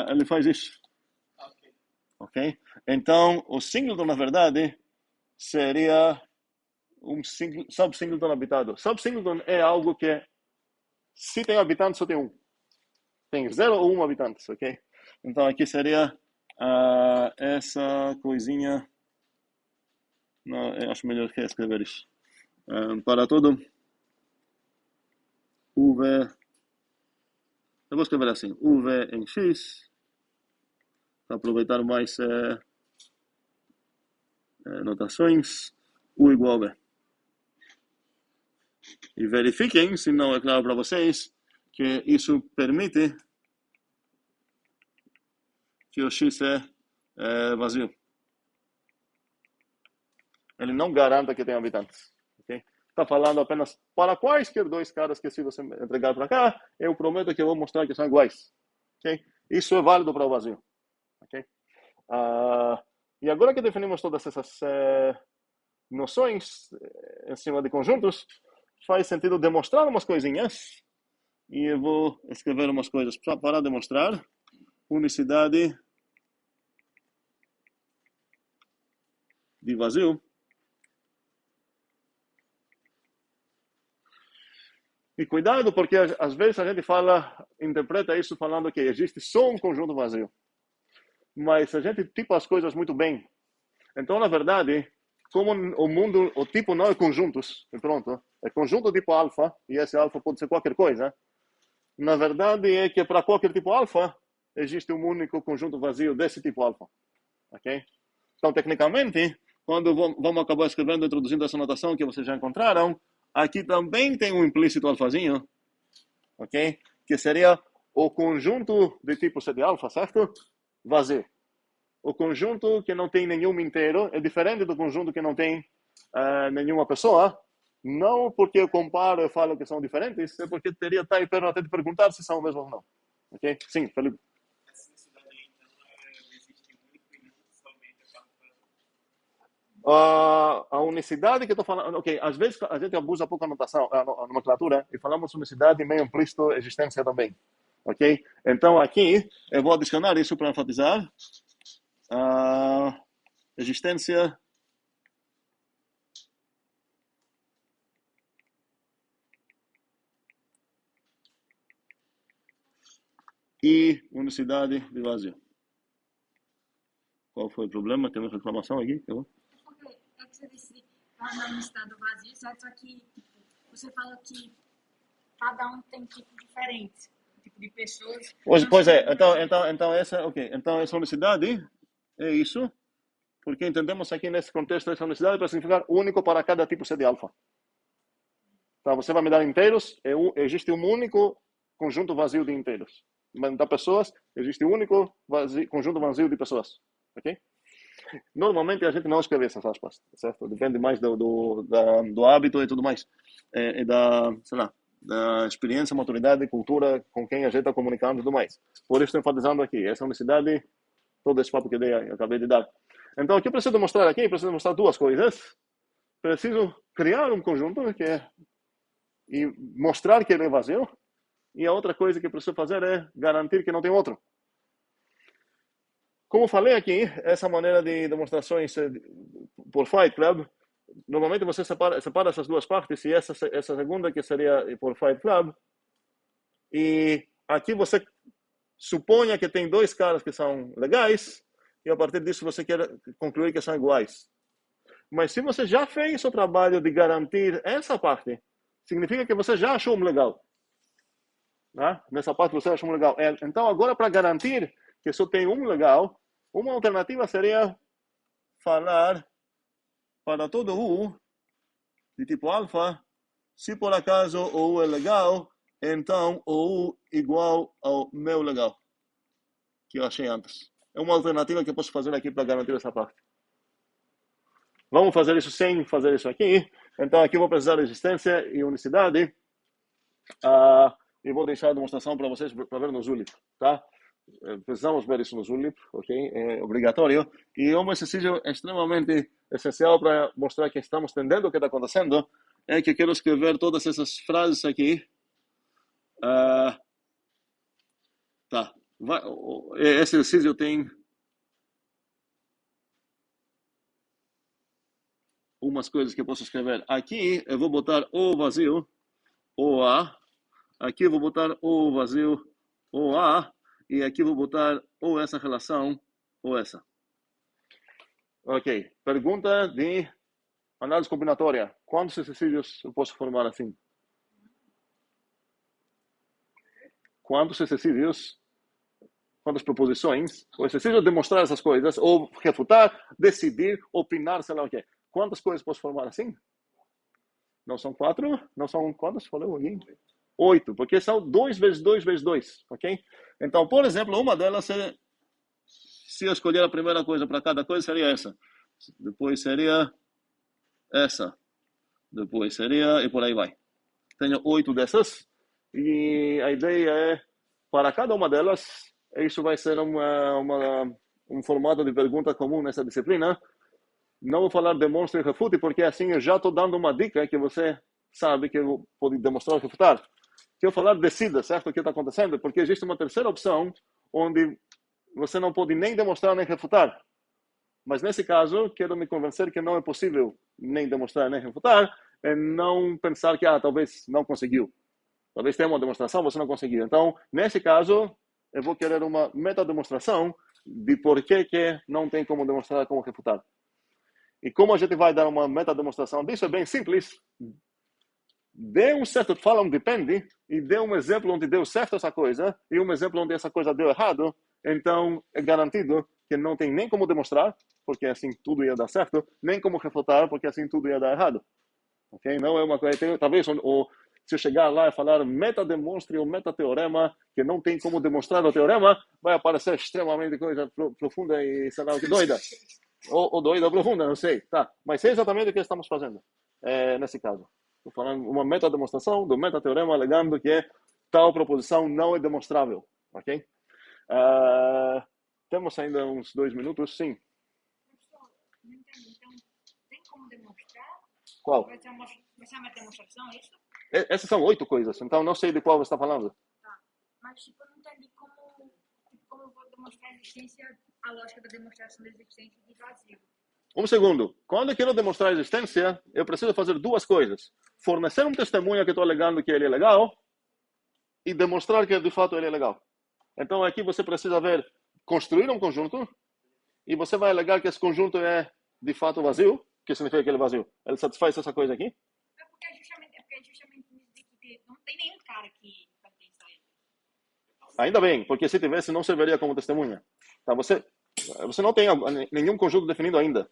ele faz isso. Ok. Ok? Então, o singleton, na verdade, seria um sub-singleton habitado. Sub-singleton é algo que, se tem habitante, só tem um. Tem 0 ou 1 habitantes, ok? Então, aqui seria essa coisinha. Não, eu acho melhor reescrever isso. Para todo UV, eu vou escrever assim, UV em X, para aproveitar mais notações, U igual a V. E verifiquem, se não é claro para vocês, que isso permite que o X é vazio. Ele não garanta que tem habitantes. Okay? Está falando apenas para quaisquer dois caras que, se você entregar para cá, eu prometo que eu vou mostrar que são iguais. Okay? Isso é válido para o vazio. Okay? E agora que definimos todas essas noções em cima de conjuntos, faz sentido demonstrar umas coisinhas. E eu vou escrever umas coisas para demonstrar unicidade de vazio. E cuidado, porque às vezes a gente interpreta isso falando que existe só um conjunto vazio. Mas a gente tipa as coisas muito bem. Então, na verdade, como o tipo não é conjuntos, e pronto, é conjunto tipo alfa, e esse alfa pode ser qualquer coisa. Na verdade, é que para qualquer tipo alfa, existe um único conjunto vazio desse tipo alfa. Ok? Então, tecnicamente, quando vamos acabar escrevendo, introduzindo essa notação que vocês já encontraram, aqui também tem um implícito alfazinho, ok? Que seria o conjunto de tipo C de alfa, certo? Vazio. O conjunto que não tem nenhum inteiro é diferente do conjunto que não tem nenhuma pessoa. Não porque eu comparo e falo que são diferentes, é porque teria estar perto até de perguntar se são mesmo ou não. Ok? Sim, Felipe. Essa necessidade aí, então, existe único e não somente a parte A unicidade que eu estou falando, ok, às vezes a gente abusa pouco a notação, a nomenclatura, e falamos unicidade meio implícito existência também, ok? Então aqui eu vou adicionar isso para enfatizar a existência e unicidade de vazio. Qual foi o problema? Tem uma reclamação aqui? Porque é que você disse tá no estado vazio, certo? Só que tipo, você fala que cada um tem tipo diferente, tipo de pessoas. Pois é, então essa, ok, então essa unicidade é isso, porque entendemos aqui nesse contexto essa unicidade para significar único para cada tipo C de alfa. Então você vai me dar inteiros, existe um único conjunto vazio de inteiros. Vai me dar pessoas, existe um único conjunto vazio de pessoas, ok? Normalmente a gente não escreve essas aspas, certo? Depende mais do hábito e tudo mais. E da, sei lá, da experiência, maturidade, cultura com quem a gente está comunicando e tudo mais. Por isso estou enfatizando aqui, essa unicidade, todo esse papo que eu acabei de dar. Então, o que eu preciso mostrar aqui? Preciso mostrar duas coisas. Preciso criar um conjunto e mostrar que ele é vazio. E a outra coisa que eu preciso fazer é garantir que não tem outro. Como falei aqui, essa maneira de demonstrações por Fight Club, normalmente você separa essas duas partes, e essa segunda que seria por Fight Club, e aqui você suponha que tem dois caras que são legais, e a partir disso você quer concluir que são iguais. Mas se você já fez o trabalho de garantir essa parte, significa que você já achou um legal. Né? Nessa parte você achou um legal. Então agora, para garantir que só tem um legal, uma alternativa seria falar para todo U de tipo alfa, se por acaso o U é legal, então o U igual ao meu legal, que eu achei antes. É uma alternativa que eu posso fazer aqui para garantir essa parte. Vamos fazer isso sem fazer isso aqui. Então aqui eu vou precisar de existência e unicidade. E vou deixar a demonstração para vocês para ver no Zulip, tá? Precisamos ver isso no Zulip, ok? É obrigatório. E um exercício extremamente essencial para mostrar que estamos entendendo o que está acontecendo é que quero escrever todas essas frases aqui. Tá. Esse exercício tem umas coisas que eu posso escrever. Aqui eu vou botar o vazio, o A. Aqui eu vou botar o vazio, o A. E aqui eu vou botar ou essa relação ou essa. Ok. Pergunta de análise combinatória. Quantos exercícios eu posso formar assim? Quantos exercícios? Quantas proposições? O exercício é demonstrar essas coisas, ou refutar, decidir, opinar, sei lá o quê. Quantas coisas posso formar assim? Não são 4? Não são quantas? Falou alguém? 8, porque são 2 vezes 2 vezes 2, ok? Então, por exemplo, uma delas seria, se eu escolher a primeira coisa para cada coisa, seria essa. Depois seria essa. Depois seria, e por aí vai. Tenho 8 dessas, e a ideia é, para cada uma delas, isso vai ser um formato de pergunta comum nessa disciplina. Não vou falar demonstre e refute, porque assim eu já estou dando uma dica que você sabe que eu pode demonstrar ou refutar. Que eu falar decida, certo? O que está acontecendo? Porque existe uma terceira opção, onde você não pode nem demonstrar nem refutar. Mas nesse caso, quero me convencer que não é possível nem demonstrar nem refutar, e não pensar que, talvez não conseguiu. Talvez tenha uma demonstração, você não conseguiu. Então, nesse caso, eu vou querer uma meta-demonstração de por que não tem como demonstrar, como refutar. E como a gente vai dar uma meta-demonstração disso, é bem simples. Dê um certo, fala um depende, e dê um exemplo onde deu certo essa coisa, e um exemplo onde essa coisa deu errado. Então, é garantido que não tem nem como demonstrar, porque assim tudo ia dar certo, nem como refutar, porque assim tudo ia dar errado. Ok? Não é uma coisa... Talvez, se eu chegar lá e falar meta-demonstre ou meta-teorema, que não tem como demonstrar o teorema, vai aparecer extremamente coisa profunda e, sei lá o que, doida. Ou doida ou profunda, não sei. Tá. Mas é exatamente o que estamos fazendo nesse caso. Estou falando uma metademonstração do metateorema alegando que tal proposição não é demonstrável. Ok? Temos ainda uns 2 minutos? Sim. Professor, não entendi. Então, tem como demonstrar? Qual? Vai ser uma demonstração, é isso? Essas são 8 coisas, então não sei de qual você está falando. Tá. Mas, tipo, eu não entendi como eu vou demonstrar a existência, a lógica da demonstração da existência de vazio. Um segundo. Quando eu quero demonstrar a existência, eu preciso fazer 2 coisas. Fornecer um testemunho que estou alegando que ele é legal e demonstrar que de fato ele é legal. Então aqui você precisa construir um conjunto e você vai alegar que esse conjunto é de fato vazio. Que significa que ele é vazio? Ele satisfaz essa coisa aqui? É porque é justamente nisso que não tem nenhum cara que pertence a ele. Ainda bem, porque se tivesse não serviria como testemunha. Tá? Você não tem nenhum conjunto definido ainda.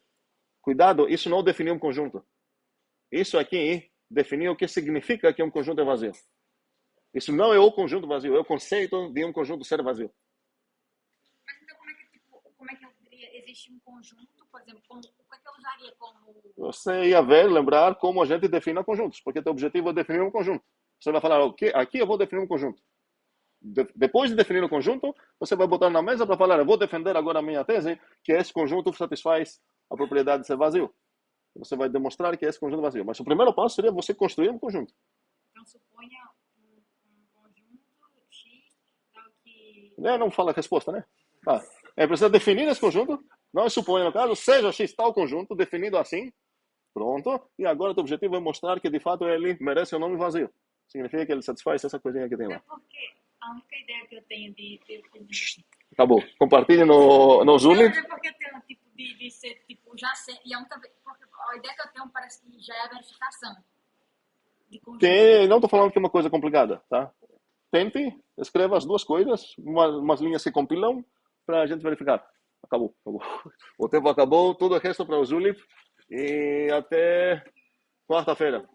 Cuidado, isso não definiu um conjunto. Isso aqui definiu o que significa que um conjunto é vazio. Isso não é o conjunto vazio, é o conceito de um conjunto ser vazio. Mas então como é que eu diria, existe um conjunto, por exemplo, o que é que eu usaria como... Você ia lembrar como a gente define conjuntos, porque o objetivo é definir um conjunto. Você vai falar, aqui eu vou definir um conjunto. Depois de definir o conjunto, você vai botar na mesa para falar, eu vou defender agora a minha tese, que esse conjunto satisfaz a propriedade de ser vazio. Você vai demonstrar que esse conjunto é vazio. Mas o primeiro passo seria você construir um conjunto. Então suponha um conjunto X, tal que... Não fala a resposta, né? Precisa definir esse conjunto. Não suponha, no caso, seja X tal conjunto, definido assim. Pronto. E agora o objetivo é mostrar que, de fato, ele merece o nome vazio. Significa que ele satisfaz essa coisinha que tem lá. É porque a única ideia que eu tenho de Acabou. Compartilhe no Zoom. É porque tem um tipo de ser, tipo, já sei. E a única porque a ideia que eu tenho parece que já é a verificação. De conjunto. Não estou falando que é uma coisa complicada, tá? Tente, escreva as 2 coisas, umas linhas se compilam para a gente verificar. Acabou. O tempo acabou, tudo o resto para o Zulip. E até quarta-feira.